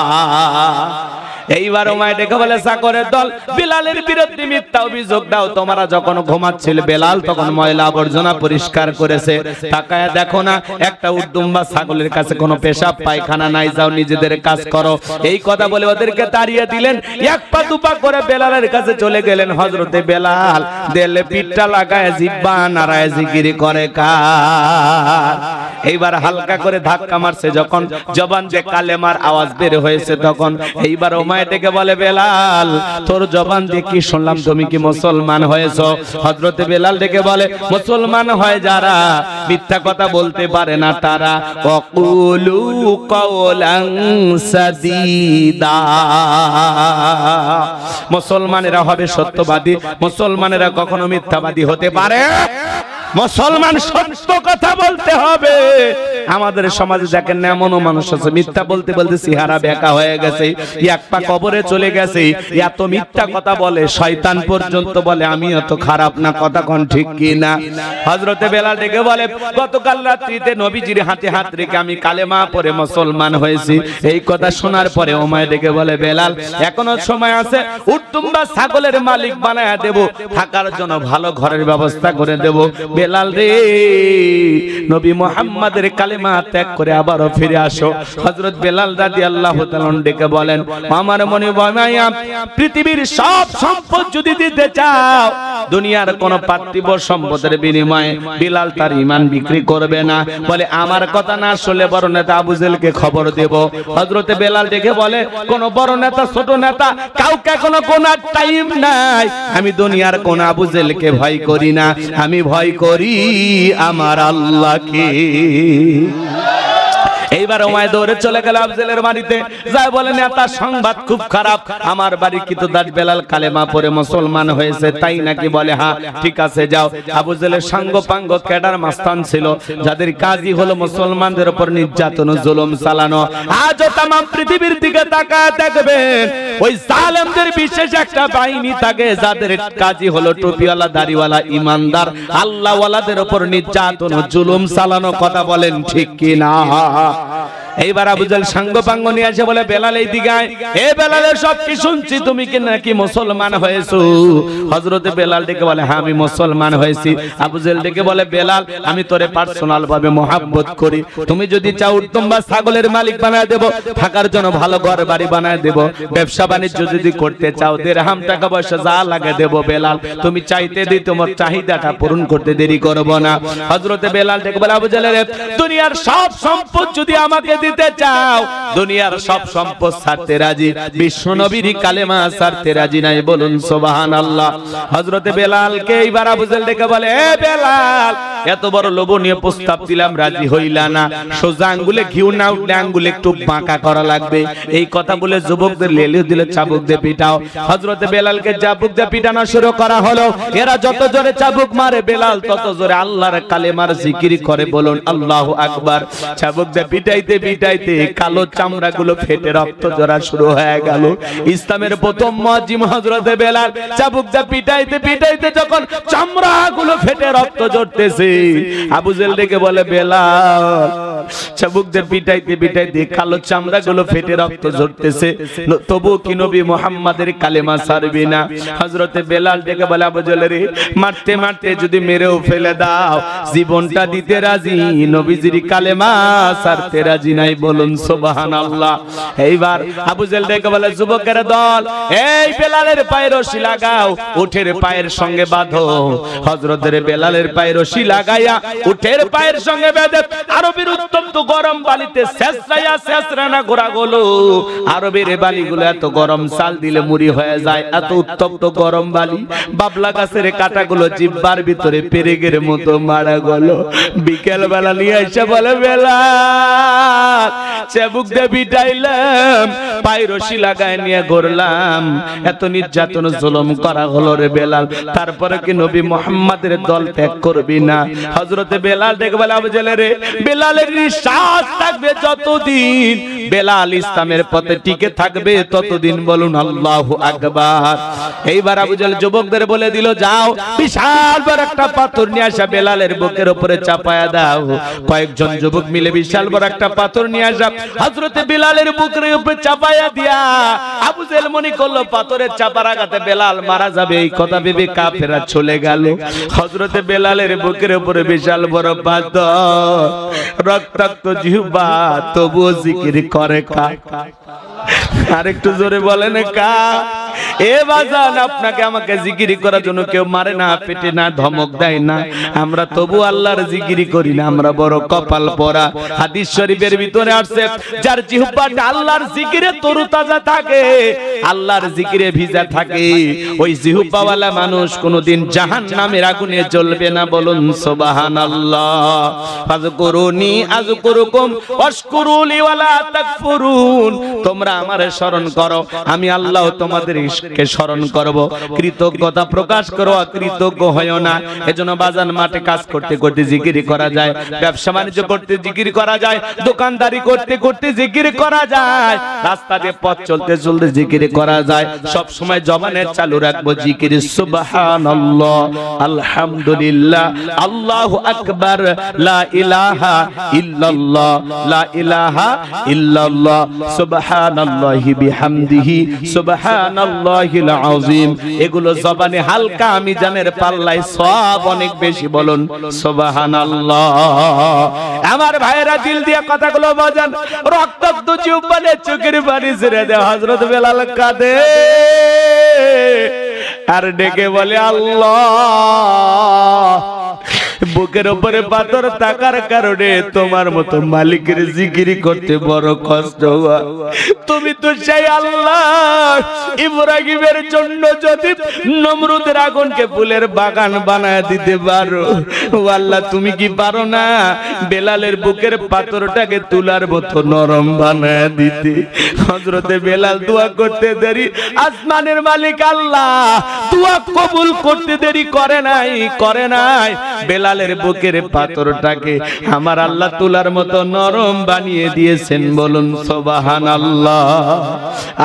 এইবার ওমায় ডেকে বলে চাকরের দল, বেলালের বিরুদ্ধে মিথ্যা অভিযোগ দাও। তোমরা যখন ঘুমাচ্ছিল বেলাল তখন ময়লা আবর্জনা পরিষ্কার করেছে, তাকায় দেখো না একটা উটদুম্বা ছাগলের কাছে কোনো পেশাব পায়খানা নাই, যাও নিজেদের কাজ করো। এই কথা বলে ওদেরকে তাড়িয়ে দিলেন। এক পা দুপা করে বেলালের কাছে চলে গেলেন। হযরতে বেলাল দেলে পিঠটা লাগায় জিহ্বা নাড়ায় জিকির করে কার। এইবার হালকা করে ধাক্কা মারছে, যখন জবান দিয়ে কালেমার আওয়াজ বের হয়েছে তখন এইবার ওমায় ডেকে বলে বেলাল তোর জবান দিয়ে কি শুনলাম, তুমি কি মুসলমান হয়েছো? হযরতে বেলাল ডেকে বলে মুসলমান হয় যারা মিথ্যা কথা বলতে পারে না তারা। ওয়াকুলু কাওলান সাদীদা, মুসলমানেরা হবে সত্যবাদী, মুসলমানেরা কখনো মিথ্যাবাদী হতে পারে। মুসলমান সত্য কথা বলতে হবে। আমাদের সমাজে দেখেন এমনও মানুষ আছে মিথ্যা বলতে বলতে চেহারা বেঁকা হয়ে গেছে, এক পা কবরে চলে গেছে, এত মিথ্যা কথা বলে শয়তান পর্যন্ত বলে আমি এত খারাপ না। কথা কোন ঠিক কি না? হযরতে বেলাল ডেকে বলে গতকাল রাত্রিতে নবীজির হাতে হাত রেখে আমি কালেমা পড়ে মুসলমান হয়েছি। এই কথা শোনার পরে ওমায় ডেকে বলে বেলাল এখনো সময় আছে, উটদুম্বা ছাগলের মালিক বানায়া দেব, থাকার জন্য ভালো ঘরের ব্যবস্থা করে দেব। বেলাল রে, নবী মুহাম্মাদের কালেমা ত্যাগ করে আবারও ফিরে আসো। হযরত বেলাল রাদিয়াল্লাহু তাআলা ডেকে বলেন আমার মনে বনায়া পৃথিবীর সব সম্পদ যদি দিতে চাও, দুনিয়ার কোন পার্থিব সম্পদের বিনিময়ে বেলাল তার ঈমান বিক্রি করবে না। বলে আমার কথা না শুনলে বড় নেতা আবু জেলকে খবর দেব। হযরতে বেলাল ডেকে বলে কোন বড় নেতা ছোট নেতা কাউকে কোনো টাইম নাই, আমি দুনিয়ার কোন আবু জেলকে ভয় করি না, আমি ভয় করি আমার আল্লাহকে। এইবার ওমায় দৌড়ে চলে গেল আফজলের বাড়িতে, যায় বলে নেতা সংবাদ খুব খারাপ, আমার বাড়ি কিন্তু দাস বেলাল কালেমা পড়ে মুসলমান হয়েছে। তাই নাকি? বলে হ্যাঁ। ঠিক আছে যাও। আবু জেলের সাঙ্গ পাঙ্গ ক্যাডার মাস্তান ছিল, যাদের কাজই হলো মুসলমানদের উপর নির্যাতন জুলুম চালানো। আজও তাম পৃথিবীর দিকে তাকায় দেখবেন ওই জালেমদের বিশেষ একটা বাহিনী থাকে, যাদের কাজই হলো টুপিওয়ালা দাড়িওয়ালা ইমানদার আল্লাহওয়ালাদের উপর নির্যাতন জুলুম চালানো। কথা বলেন ঠিক কি না? এইবার আবু জেল সাঙ্গ পাঙ্গ নিয়ে আসে, বলে বেলাল এই দিকে আয়। এ বেলালের সব কি শুনছি, তুমি কি নাকি মুসলমান হয়েছো? হযরতে বেলাল ডেকে বলে হ্যাঁ আমি মুসলমান হয়েছি। আবু জেল ডেকে বলে বেলাল আমি তোরে পার্সোনাল ভাবে মহব্বত করি, তুমি যদি চাও উটদুম্বা ছাগলের মালিক বানায় দেব, থাকার জন্য ভালো ঘর বাড়ি বানায় দেব, ব্যবসা বাণিজ্য যদি করতে চাও দিরহাম টাকা পয়সা যা লাগে দেব। বেলাল তুমি চাইতে দিই, তোমার চাহিদাটা পূরণ করতে দেরি করব না। হযরতে বেলাল ডেকে বলে আবু জেলের দুনিয়ার সব সম্পদ যদি আমাকে দিতে চাও, দুনিয়ার সব সম্পদ ছাড়তে রাজি, বিশ্ব নবীর কালেমা ছাড়তে রাজি নাই। বলুন সুবহানাল্লাহ। হযরতে বেলালকে এইবার আবু জেল ডেকে বলে এ বেলাল এত বড় লোভনীয় প্রস্তাব দিলাম রাজি হইলা না, সোজা আঙ্গুলে ঘিউ না উঠলে আঙ্গুলে একটু বাঁকা করা লাগবে। এই কথা বলে যুবকদের লেলিয়ে দিলে চাবুক দিয়ে পিটাও। হযরতে বেলালকে চাবুক দিয়ে পিটানো শুরু করা হলো। এরা যত জোরে চাবুক মারে বেলাল তত জোরে আল্লাহর কালেমার জিকির করে। বলুন আল্লাহু আকবার। চাবুক দিয়ে পিটাইতে পিটাইতে কালো চামড়াগুলো ফেটে রক্ত ঝরা শুরু হয়ে গেল। ইসলামের প্রথম মুয়াজ্জিম হযরতে বেলাল চাবুক দিয়ে পিটাইতে পিটাইতে যখন চামড়াগুলো ফেটে রক্ত ঝরতেছে, আবু জেল ডেকে বলে বেলাল চাবুক দিয়ে পিটাইতে পিটাইতে কালো চামড়াগুলো ফেটে রক্ত ঝরতেছে, তবু কি নবী মুহাম্মাদের কালেমা ছাড়বি না? হযরতে বেলাল ডেকে বলে আবু জেল রে মারতে মারতে যদি মেরেও ফেলে দাও, জীবনটা দিতে রাজি, নবীজির কালেমা ছাড়তে রাজি নাই। বলুন সুবহানাল্লাহ। এইবার আবু জেল ডেকে বলে যুবকের দল এই বেলালের পায়ে রশি লাগাও, উটের পায়ের সঙ্গে বাঁধো। হযরতের বেলালের পায়ে রশি লাগাইয়া উটের পায়ের সঙ্গে বেঁধে আরবের উত্তপ্ত গরম বালিতে ছেঁচড়াইয়া ছেঁচড়ানা ঘোরাগুলো, আরবের বালিগুলো এত গরম চাল দিলে মুড়ি হয়ে যায়, এত উত্তপ্ত গরম বালি। বাবলা গাছের কাঁটাগুলো জিহ্বার ভিতরে পেরেকের মতো মারা গেল। বিকেল বেলা নিয়ে এসে বলে বেলাল চাবুক দিয়ে পিটাইলাম, পায়ে রশি লাগায় নিয়ে ঘুরলাম, এত নির্যাতন জুলুম করা হলো রে বেলাল, তারপরে কি নবী মুহাম্মাদের দল ত্যাগ করবি না? হযরতে বেলাল ডেকে বলে আবু জেহেল রে, বেলালের নিঃশ্বাস থাকবে যতদিন বেলাল ইসলামের পথে টিকে থাকবে ততদিন বলুন আল্লাহু আকবার। এইবার আবু জেহেল যুবকদের বলে দিল, যাও বিশাল বড় একটা পাথর নিয়ে আসা বেলালের বুকের উপরে চাপায়া দাও। কয়েকজন যুবক মিলে বিশাল বড় একটা পাথর নিয়ে আসা হযরতে বেলালের বুকের উপরে চাপায়া দিয়া আবু জেহেল মনে করলো পাথরের চাপার আঘাতে বেলাল মারা যাবে। এই কথা ভেবে কাফেররা চলে গেল। হযরতে বেলালের বুকের উপরে বিশাল বড় পাথর, রক্তাক্ত জিহ্বা, তবুও জিকির করে কা। আরেকটু জোরে বলেন কা। এ বাজান, আপনাকে আমাকে জিকিরি করার জন্য কেউ মারে না, পেটে না, ধমক দেয় না, আমরা তবু আল্লাহর জিকিরি করি না। আমরা বড় কপাল পরা। হাদিস শরীফের ভিতরে আসছে, যার জিহ্বাটা আল্লাহর জিকিরে তরুতাজা থাকে, আল্লাহর জিকিরে ভিজা থাকে, ওই জিহ্বাওয়ালা মানুষ কোনোদিন জাহান্নামের আগুনে জ্বলবে না। বলুন সুবহানাল্লাহ। ফাযকুরুনি আযকুরুকুম ওয়াশকুরুলি ওয়ালা তাকফুরুন। তোমরা আমারে স্মরণ করো, আমি আল্লাহ তোমাদের কে স্মরণ করব। কৃতজ্ঞতা প্রকাশ করো, অকৃতজ্ঞ হয়ো না। এজন্য বাজান মাঠে কাজ করতে করতে জিকির করা যায়, ব্যবসা বাণিজ্য করতে জিকির করা যায়, দোকানদারি করতে করতে জিকির করা যায়, রাস্তা দিয়ে পথ চলতে চলতে জিকির করা যায়। সব সময় জবানে চালু রাখবো জিকির, সুবহানাল্লাহ, আলহামদুলিল্লাহ, আল্লাহু আকবার, লা ইলাহা ইল্লাল্লাহ, লা ইলাহা ইল্লাল্লাহ, সুবহানাল্লাহি বিহামদিহি, সুবহানাল্লাহিল আযীম। এগুলো জবানে হালকা, আমি জানের পাল্লায় সওয়াব অনেক বেশি। বলুন সুবহানাল্লাহ। আমার ভাইরা দিল দিয়ে কথাগুলো বাজান, রক্তাক্ত জিহ্বানে চোখের পানি ছেড়ে দেয়। হযরত বেলাল কাঁদে আর ডেকে বলে আল্লাহ। বুকের উপরে পাথর থাকার কারণে তোমার মতো মালিকের জিকির করতে বড় কষ্ট হয়। তুমি তো সেই আল্লাহ, ইব্রাহিমের জন্য যদি নমরুদের আগুনকে ফুলের বাগান বানায় দিতে পারো, ও আল্লাহ তুমি কি পারো না বেলালের বুকের পাথরটাকে তুলার মতো নরম বানায় দিতে? হযরতে বেলাল দোয়া করতে দেরি, আসমানের মালিক আল্লাহ দোয়া কবুল করতে দেরি করে নাই। বেলালের বুকের পাথরটাকে আমার আল্লাহ তুলার মতো নরম বানিয়ে দিয়েছেন। বলুন সুবহানাল্লাহ।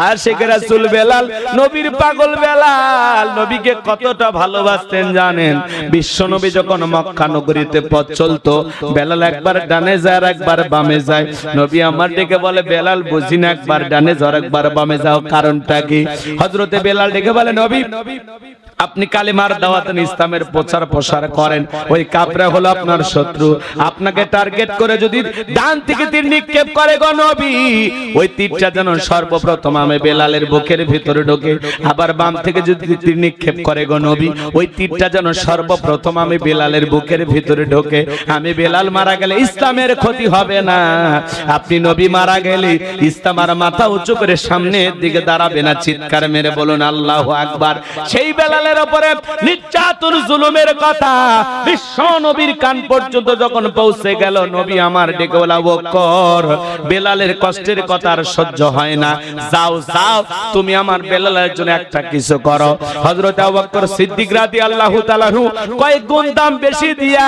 আশিক রাসূল বেলাল, নবীর পাগল বেলাল, নবীকে কতটা ভালোবাসতেন জানেন? বিশ্বনবী যখন মক্কা নগরীতে পথ চলতো, বেলাল একবার ডানে যায় আর একবার বামে যায়। নবী আমার ডেকে বলে, বেলাল বুঝি না, একবার ডানে যাও একবার বামে যাও, কারণটা কি? হযরতে বেলাল ডেকে বলে, নবী আপনি কালিমার দাওয়াতেন, ইসলামের প্রচার প্রসার করেন, ওই কাফেররা হলো আপনার শত্রু। আপনাকে টার্গেট করে যদি ডান থেকে তীর নিক্ষেপ করে গো নবী, ওই তীরটা যেন সর্বপ্রথম আমি বেলালের বুকের ভিতরে ঢোকে। আবার বাম থেকে যদি তীর নিক্ষেপ করে গো নবী, ওই তীরটা যেন সর্বপ্রথম আমি বেলালের বুকের ভিতরে ঢোকে। আমি বেলাল মারা গেলে ইসলামের ক্ষতি হবে না, আপনি নবী মারা গেলে ইসলাম আর মাথা উঁচু করে সামনের দিকে দাঁড়াবে না। চিৎকার মেরে বলুন আল্লাহু আকবার। সেই বেলাল উপরে নির্যাতন জুলুমের কথা বিশ্ব নবীর কান পর্যন্ত যখন পৌঁছে গেল, নবী আমার ডেকে বলা, বকর বেলালের কষ্টের কথা আর সহ্য হয় না, যাও যাও তুমি আমার বেলালের জন্য একটা কিছু করো। হযরত আবু বকর সিদ্দিক রাদিয়াল্লাহু তাআলা কয়েক গুণ দাম বেশি দিয়া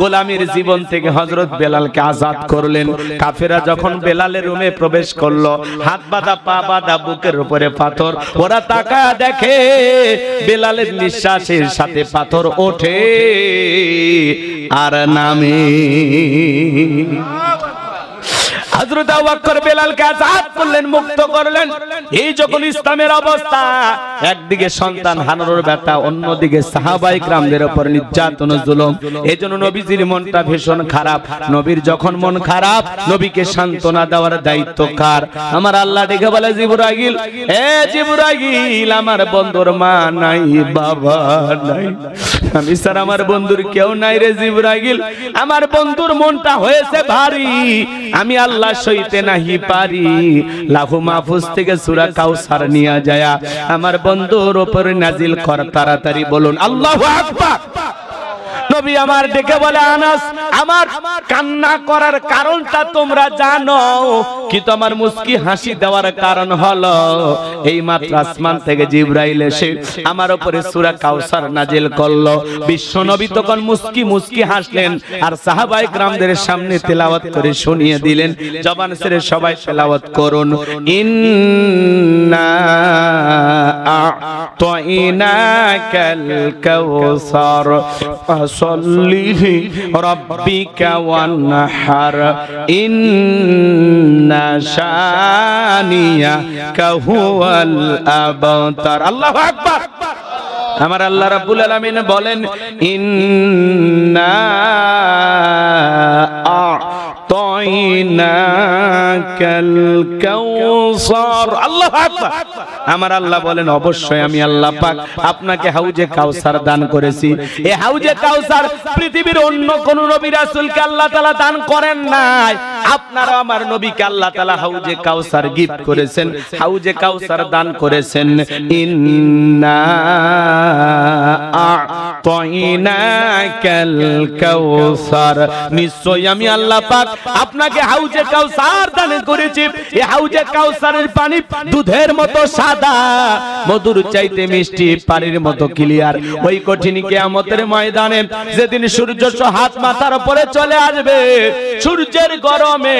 গোলামীর জীবন থেকে হযরত বেলালকে আজাদ করলেন। কাফেররা যখন বেলালের রুমে প্রবেশ করলো, হাত বাঁধা পা বাঁধা, বুকের উপরে পাথর, ওরা তাকায় দেখে বেলালের নিঃশ্বাসের সাথে পাথর ওঠে আর নামে। হযরত আবু বকর বেলালকে আজাদ করলেন, মুক্ত করলেন। এই যখন ইসলামের অবস্থা, একদিকে সন্তান হারানোর ব্যথা, অন্যদিকে সাহাবায়ে কিরামদের উপর নির্যাতন ও জুলুম। এজন্য নবীজির মনটা ভীষণ খারাপ। নবীর যখন মন খারাপ, নবীকে সান্ত্বনা দেওয়ার দায়িত্ব কার? আমার আল্লাহ ডেকে বলে, জিবরাইল, এ জিবরাইল, আমার বন্ধুর মা নাই, বাবা নাই, আমি স্যার আমার বন্ধুর কেউ নাই রে জিবরাইল। আমার বন্ধুর মনটা হয়েছে ভারী, আমি আল্লাহ সইতে নাহি পারি। লাহু মাহফুজ থেকে সূরা কাউসার নিয়ে যায় আমার বন্ধুর উপরে নাজিল কর তাড়াতাড়ি। বলুন আল্লাহু আকবার। নবী আমার ডেকে বলে, আনাস, আমার কান্না করার কারণটা তোমরা জানো? কিন্তু আমার মুস্কি হাসি দেওয়ার কারণ হলো এই মাত্র আসমান থেকে জিবরাইল এসে আমার উপরে সূরা কাউসার নাজিল করলো। বিশ্ব নবী তখন মুস্কি মুস্কি হাসলেন আর সাহাবায়ে কেরামদের সামনে তেলাওয়াত করে শুনিয়ে দিলেন। জবান ছেড়ে সবাই তেলাওয়াত করুন। ইন্না আ'তাইনাকাল কাউসার ফাসাল্লি রাব্বিকা ওয়ানহার ইন্না শানিয়াকা হুয়াল আবতার। আল্লাহু আকবার। আমার আল্লাহ রাব্বুল আলামিন বলেন ইন্না আ'তাইনাকাল কাউসার। আল্লাহু আকবার। আমার আল্লাহ বলেন অবশ্যই আমি আল্লাহ পাক আপনাকে হাউজে কাউসার দান করেছি। এই হাউজে কাউসার পৃথিবীর অন্য কোন নবী রাসূলকে আল্লাহ তাআলা দান করেন নাই। আপনারা আমার নবীকে আল্লাহ তাআলা হাউজে কাউসার গিফট করেছেন, হাউজে কাউসার দান করেছেন। ইন্না আ'তাইনাকাল কাউসার, নিশ্চয় আমি আল্লাহ পাক আপনাকে হাউজে কাউসার দান করেছি। এই হাউজে কাউসারের পানি দুধের মতো সাদা, মধুর চাইতে মিষ্টি, পানির মতো ক্লিয়ার। ওই কঠিন কিয়ামতের ময়দানে যেদিন সূর্য হাত মাথার উপরে চলে আসবে, সূর্যের গরমে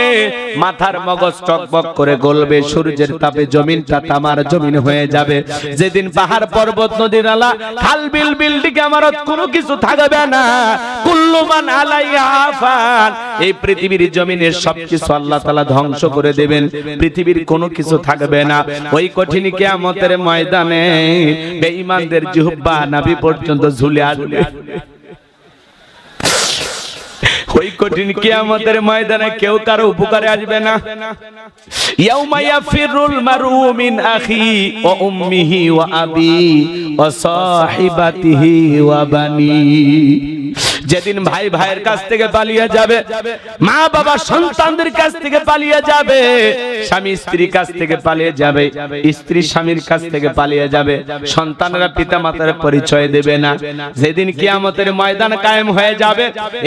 মাথার মগজ টকবক করে গলবে, সূর্যের তাপে জমিনটা তামার জমিন হয়ে যাবে। যেদিন পাহাড় পর্বত নদী নালা খাল বিল বিল্ডিং ইমারত কোনো কিছু থাকবে না, কুল্লু মান আলাইহা ফান, এই পৃথিবীর জমিনের সবকিছু আল্লাহ তাআলা ধ্বংস করে দেবেন, পৃথিবীর কোনো কিছু থাকবে না। ওই কঠিন কিয়ামতের ময়দানে বেঈমানদের জিহ্বা নাভি পর্যন্ত ঝুলে আসবে। ওই কঠিন কিয়ামতের ময়দানে কেউ কারো উপকারে আসবে না। ইয়াউমা ইয়াফিরুল মারউ মিন আখি ওয়া উম্মিহি ওয়া আবি ওয়া সাহিবাতিহি ওয়া বানি, যেদিন ভাই ভাইয়ের কাছ থেকে পালিয়ে যাবে, মা বাবা সন্তানদের কাছ থেকে পালিয়ে যাবে, স্বামী স্ত্রীর কাছ থেকে পালিয়ে যাবে, স্ত্রী স্বামীর কাছ থেকে পালিয়ে যাবে, সন্তানরা পিতা মাতার পরিচয় দেবে না। যেদিন কিয়ামতের ময়দান কায়েম হয়ে যাবে,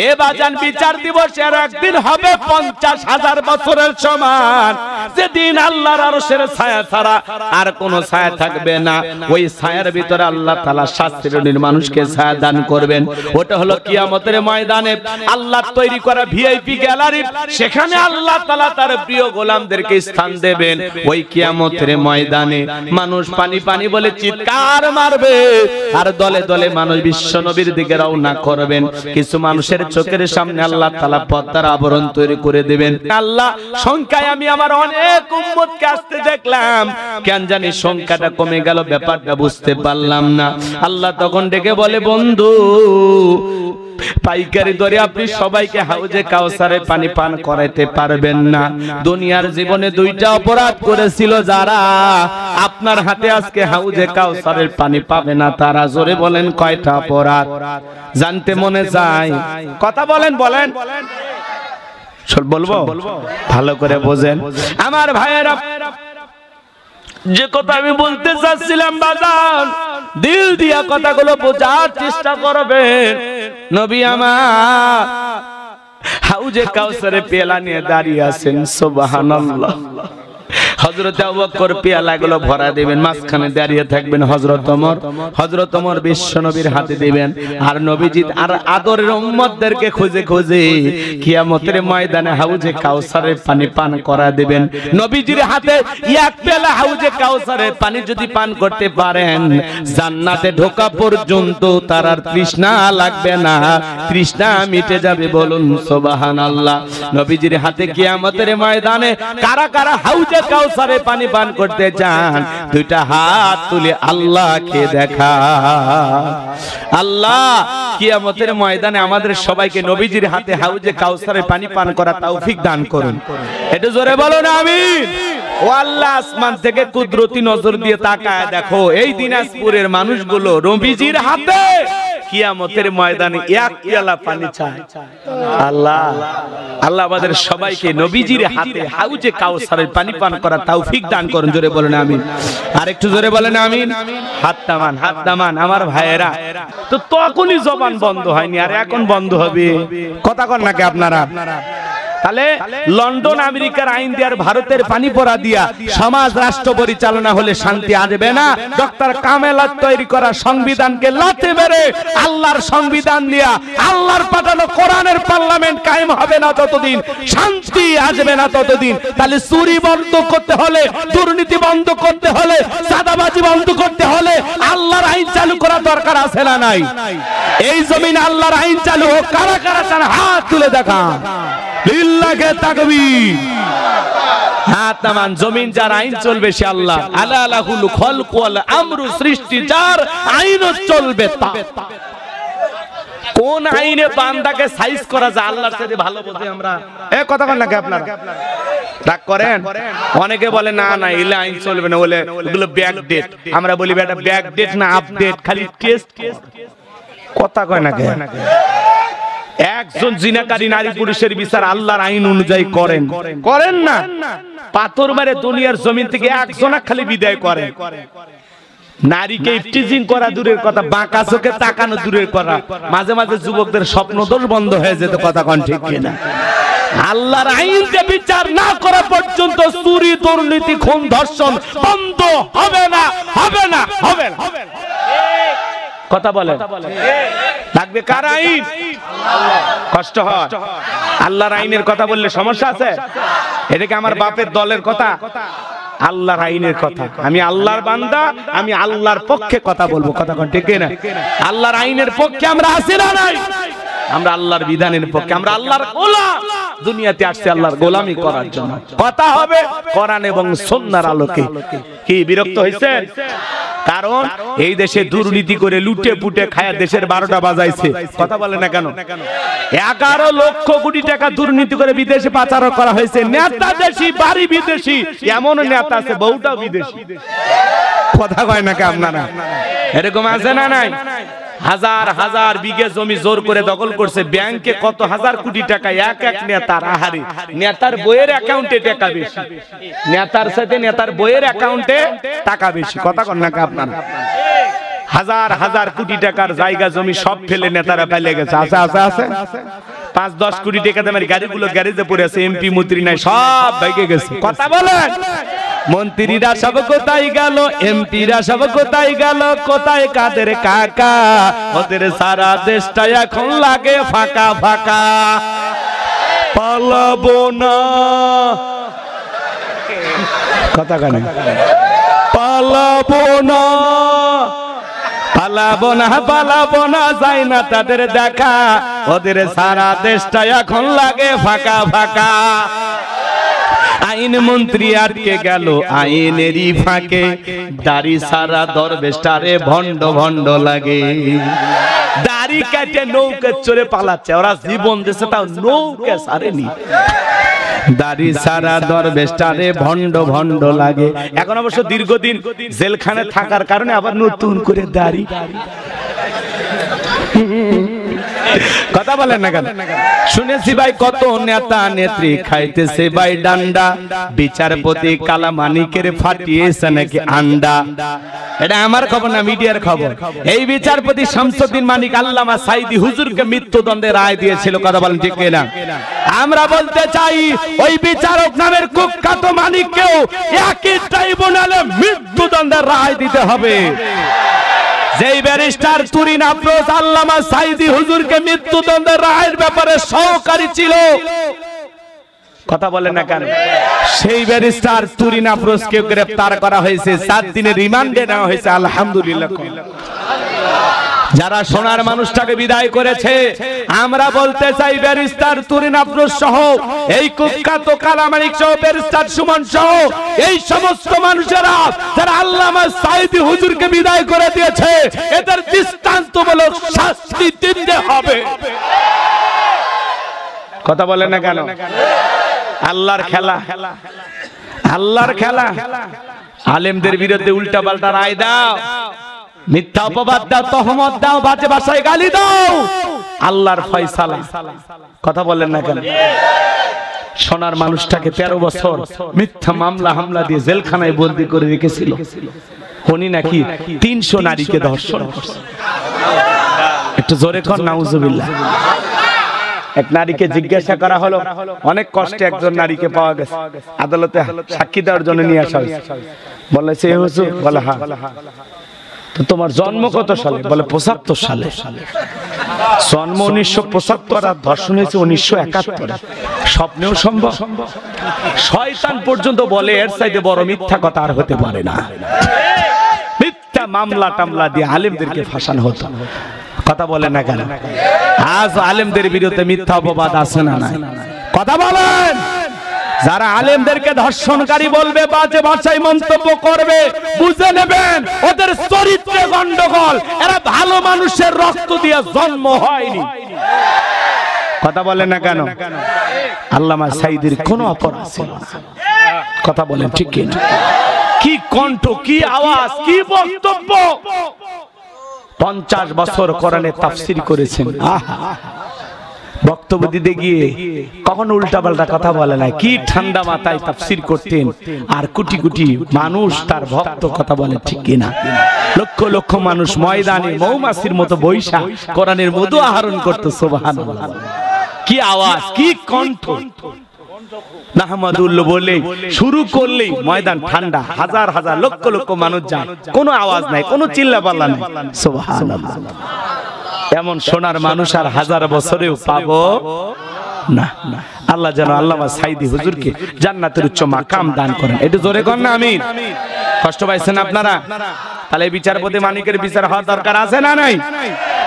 এ বাজান বিচার দিবসের একদিন হবে 50,000 বছরের সমান। যেদিন আল্লাহর আরশের ছায়া ছাড়া আর কোনো ছায়া থাকবে না, ওই ছায়ার ভিতরে আল্লাহ তাআলা 7 শ্রেণীর মানুষকে ছায়া দান করবেন। ওটা হলো কিয়ামতের ময়দানে আল্লাহ তৈরি করা ভিআইপি গ্যালারি, সেখানে আল্লাহ তাআলা তার প্রিয় গোলামদেরকে স্থান দেবেন। ওই কিয়ামতের ময়দানে মানুষ পানি পানি বলে চিৎকার মারবে, আর দলে দলে মানুষ বিশ্ব নবীর দিকে রওনা করবেন। কিছু মানুষের চোখের সামনে আল্লাহ তাআলা পর্দার আবরণ তৈরি করে দেবেন। আল্লাহ সংখ্যায় আমি আমার অনেক উম্মতকে আসতে দেখলাম, কেন জানি সংখ্যাটা কমে গেল, ব্যাপারটা বুঝতে পারলাম না। আল্লাহ তখন ডেকে বলে, বন্ধু পাইকারি দরে আপনি সবাইকে হাউজে কাউসারের পানি পান করাইতে পারবেন না। দুনিয়ার জীবনে 2টা অপরাধ করেছিল যারা, আপনার হাতে আজকে হাউজে কাউসারের পানি পাবে না তারা। জোরে বলেন কয়টা অপরাধ? জানতে মনে চায়, কথা বলেন বলেন, বলবো ভালো করে বোঝেন আমার ভাইয়েরা। যে কথা আমি বলতে চাচ্ছিলাম বাজান, দিল দিয়া কথাগুলো বোঝার চেষ্টা করবেন। নবী আমার হাউজে কাউসারে পেয়ালা নিয়ে দাঁড়িয়ে আছেন, সুবহানাল্লাহ। হযরত আবু বকর পেয়ালাগুলো ভরা দিবেন, মাঝখানে দাঁড়িয়ে থাকবেন হযরত ওমর। হযরত ওমর বিশ্ব নবীর হাতে দিবেন, আর নবীজি আর আদরের উম্মতদেরকে খুঁজে খুঁজে কিয়ামতের ময়দানে হাউজে কাউসারের পানি পান করা দিবেন। নবীজির হাতে এক পেয়ালা হাউজে কাউসারের পানি যদি পান করতে পারেন, জান্নাতে ঢোকা পর্যন্ত তার আর তৃষ্ণা লাগবে না, তৃষ্ণা মিটে যাবে। বলুন সুবহানাল্লাহ। নবীজির হাতে কিয়ামতের ময়দানে কারা কারা হাউজে কাউসারে পানি পান করতে চান, 2টা হাত তুলে আল্লাহকে দেখা। আল্লাহ কিয়ামতের ময়দানে আমাদের সবাইকে নবীজির হাতে হাউজে কাউসারে পানি পান করা তৌফিক দান করুন। এটা জোরে বলুন আমিন। ও আল্লাহ, আসমান থেকে কুদরতি নজর দিয়ে তাকায় দেখো, এই দিনাজপুরের মানুষগুলো নবীজির হাতে কিয়ামতের ময়দানে এক পেয়ালা পানি চায়। আল্লাহ আল্লাহ আমাদের সবাইকে নবীজির হাতে হাউজে কাউসারের পানি পান করা তৌফিক দান করুন। জোরে বলেন আমিন। আরেকটু জোরে বলেন আমিন। হাত নামান, হাত নামান আমার ভাইয়েরা। তো তখনই জবান বন্ধ হয়নি, আর এখন বন্ধ হবে। কথা কন নাকি আপনারা? তাহলে লন্ডন আমেরিকার আইন দিয়ে আর ভারতের পানি পড়া দিয়া সমাজ রাষ্ট্র পরিচালনা হলে শান্তি আসবে না। ডক্টর কামেলাত তৈরি করা সংবিধানকে লাথি মেরে আল্লাহর সংবিধান দিয়া আল্লাহর পাঠানো কোরআনের পার্লামেন্ট কায়েম হবে না ততদিন, শান্তি আসবে না ততদিন। তাহলে চুরি বন্ধ করতে হলে, দুর্নীতি বন্ধ করতে হলে, চাঁদাবাজি বন্ধ করতে হলে আল্লাহর আইন চালু করা দরকার আছে না নাই? এই জমিন আল্লাহর আইন চালু হোক। কারা কারা চান হাত তুলে দেখা। লিল্লাহে তাকবীর। হাত নামান। জমিন যার আইন চলবে সে আল্লাহ। আলা লাহুল খালকু ওয়াল আমরু, সৃষ্টি যার আইন চলবে তা। কোন আইনে বান্দাকে সাইজ করা যায় আল্লাহর সাথে ভালো বুঝি আমরা। এ কথা বল নাকি আপনারা রাগ করেন? অনেকে বলে না না এলে আইন চলবে না, বলে ওগুলো ব্যাক ডেট। আমরা বলি বেটা ব্যাক ডেট না আপডেট, খালি টেস্ট। কথা কয় না কে? একজন জিনাকারী নারী পুরুষের বিচার আল্লাহর আইন অনুযায়ী করেন? করেন না। পাথর মারে দুনিয়ার জমিন থেকে একজন খালি বিদায় করেন। নারীকে ইফটিজিং করা দূরের কথা, বাঁকা চোখে তাকানো দূরের কথা, মাঝে মাঝে যুবকদের স্বপ্নদোষ বন্ধ হয়ে যেত। কথা কোন ঠিক কিনা? আল্লাহর আইন যে বিচার না করা পর্যন্ত চুরি, দুর্নীতি, খুন, ধর্ষণ বন্ধ হবে না, হবে না, হবে না। কথা বলেন। লাগবে কার আইন? কষ্ট হয়। আল্লাহর আইনের কথা বললে সমস্যা আছে? এটাকে আমার বাপের দলের কথা? আল্লাহর আইনের কথা। আমি আল্লাহর বান্দা, আমি আল্লাহর পক্ষে কথা বলবো। কথা কোন ঠিক না? আল্লাহর আইনের পক্ষে আমরা আছি না নাই? আমরা আল্লাহর বিধানের পক্ষে। আমরা আল্লাহর গোলাম। দুনিয়াতে আসছে আল্লাহর গোলামি করার জন্য। কথা হবে কোরআন এবং সুন্নাহর আলোকে। কি বিরক্ত হইছেন? কারণ এই দেশে দুর্নীতি করে লুটে পুটে খায় দেশের 12টা বাজাইছে। কথা বলে না কেন? 11 লক্ষ কোটি টাকা দুর্নীতি করে বিদেশে পাচার করা হয়েছে। নেতা দেশি, বাড়ি বিদেশি, এমন নেতা আছে বহুটা বিদেশি। কথা কয় না কে আপনারা? এরকম আছে না নাই? হাজার হাজার বিঘে জমি জোর করে দখল করছে। ব্যাংকে কত হাজার কোটি টাকা এক এক নেতার। আহারে, নেতার বইয়ের অ্যাকাউন্টে টাকা বেশি, নেতার সাথে নেতার বইয়ের অ্যাকাউন্টে টাকা বেশি। কথা কন না আপনারা? হাজার হাজার কোটি টাকার জায়গা জমি সব ফেলে নেতারা পালিয়ে গেছে। আছে আছে আছে। 5-10 কোটি টাকা দামের গাড়িগুলো গ্যারেজে পড়ে আছে। এমপি মন্ত্রী নাই, সব ভাইগে গেছে। কথা বলেন। মন্ত্রীরা সব কোথায় গেল? এমপিরা সব কোথায় গেল? কোথায় কাদের কাকা? ওদের সারা দেশটা এখন লাগে ফাঁকা ফাঁকা। পালাবো না। কথা কেন? পালাবো না, পালাবো না, পালাবো না, যাই না তাদের দেখা। ওদের সারা দেশটা এখন লাগে ফাঁকা ফাঁকা। আইন মন্ত্রী আটকে গেল আইনেরই ফাঁকে। দাড়ি সারা দরবেশটারে ভণ্ড ভণ্ড লাগে। দাড়ি কেটে নৌকা চড়ে পালাচ্ছে। ওরা জীবন দিয়েছে তাও নৌকা সারেনি। দাড়ি সারা দরবেশটারে ভণ্ড ভণ্ড লাগে। এখন অবশ্য দীর্ঘদিন জেলখানে থাকার কারণে আবার নতুন করে দাড়ি। কথা বলেন না কেন? শুনেছি ভাই কত নেতা নেত্রী খাইতেছে ভাই ডান্ডা। বিচারপতি কালামানিকের ফাটিয়েছে নাকি আন্ডা। এটা আমার খবর না, মিডিয়ার খবর। এই বিচারপতি শামসুদ্দিন মানিক আল্লামা সাইদি হুজুরকে মৃত্যুদণ্ডের রায় দিয়েছিল। কথা বলেন ঠিক কিনা? আমরা বলতে চাই ওই বিচারক নামের কুখ্যাত মানিককেও একই ট্রাইব্যুনালে মৃত্যুদণ্ডের রায় দিতে হবে। যেই ব্যারিস্টার তুরিন আফরোজ আল্লামা সাইদি হুজুরকে মৃত্যুদণ্ডের রায়ের ব্যাপারে সহকারী ছিল। কথা বলেন না কেন? সেই ব্যারিস্টার তুরিন আফরোজকে গ্রেফতার করা হয়েছে, 7 দিনের রিমান্ডে নেওয়া হয়েছে। আলহামদুলিল্লাহ। যারা সোনার মানুষটাকে বিদায় করেছে, আমরা বলতে চাই ব্যারিস্টার তুরিন আফরোজ সহ এই কুখ্যাত কালামানিক সহ ব্যারিস্টার সুমন সহ এই সমস্ত মানুষেরা যারা আল্লামা সাইদি হুজুরকে বিদায় করে দিয়েছে, এদের দৃষ্টান্তমূলক শাস্তি দিতে হবে। কথা বলেন না কেন? আল্লাহর খেলা, আল্লাহর খেলা। আলেমদের বিরুদ্ধে উল্টা পাল্টা রায় দাও, মিথ্যা অপবাদ দাও, তহমত দাও, বাজে ভাষায় গালি দাও, আল্লাহর ফয়সালা। কথা বলেন না কেন? সোনার মানুষটাকে 13 বছর মিথ্যা মামলা হামলা দিয়ে জেলখানায় বন্দী করে রেখেছিল। উনি নাকি 300 নারীকে ধর্ষণ করছে। একটু জোরে কর নাউজুবিল্লাহ। এক নারীকে জিজ্ঞাসা করা হলো, অনেক কষ্টে একজন নারীকে পাওয়া গেছে, আদালতে সাক্ষী দেওয়ার জন্য নিয়ে আসা হয়েছে। বলে সে হুজুর, বলে হ্যাঁ। তো তোমার জন্ম কত সালে? বলে 75 সালে। জন্ম 1975 আর ধর্ষণ হয়েছে 1971। স্বপ্নেও সম্ভব? শয়তান পর্যন্ত বলে এর চাইতে বড় মিথ্যা কথা আর হতে পারে না। মিথ্যা মামলা টামলা দিয়ে আলেমদেরকে ফাঁসানো হতো। কথা বলে না কেন? আজ আলেমদের বিরুদ্ধে মিথ্যা অপবাদ আছে না নাই? কথা বলেন। যারা আলেমদেরকে ধর্ষণকারী বলবে, বাজে ভাষায় মন্তব্য করবে, বুঝে নেবেন ওদের চরিত্রে গন্ডগোল। এরা ভালো মানুষের রক্ত দিয়ে জন্ম হয়নি। কথা বলে না কেন? আল্লামা সাঈদীর কোনো অপরাধ ছিল না। কথা বলেন ঠিক কি? কি কণ্ঠ, কি আওয়াজ, কি বক্তব্য! 50 বছর কোরআনে তাফসীর করেছেন। বক্তব্য দিতে গিয়ে কখনো উল্টাপাল্টা কথা বলে না। কি ঠান্ডা মাথায় তাফসীর করতেন, আর কোটি কোটি মানুষ তার ভক্ত। কথা বলে ঠিক কিনা? লক্ষ লক্ষ মানুষ ময়দানে মৌমাছির মতো বৈশা কোরআনের মধু আহরণ করত। সুবহানাল্লাহ! কি আওয়াজ, কি কণ্ঠ! নাহমাদুল্লাহ বলে শুরু করলেই ময়দান ঠান্ডা, হাজার হাজার লক্ষ লক্ষ মানুষ যায়, কোনো আওয়াজ নাই, কোনো চিল্লাপাল্লা নাই। সুবহানাল্লাহ! এমন সোনার মানুষ আর হাজার বছরেও পাবো না। আল্লাহ যেন আল্লামা সাঈদী হুজুরকে জান্নাতের উচ্চ মাকাম দান করেন। এটা জোরে কর না আমিন। কষ্ট পাইছেন আপনারা? তাহলে বিচারপতি মানিকের বিচার হওয়া দরকার আছে না নাই?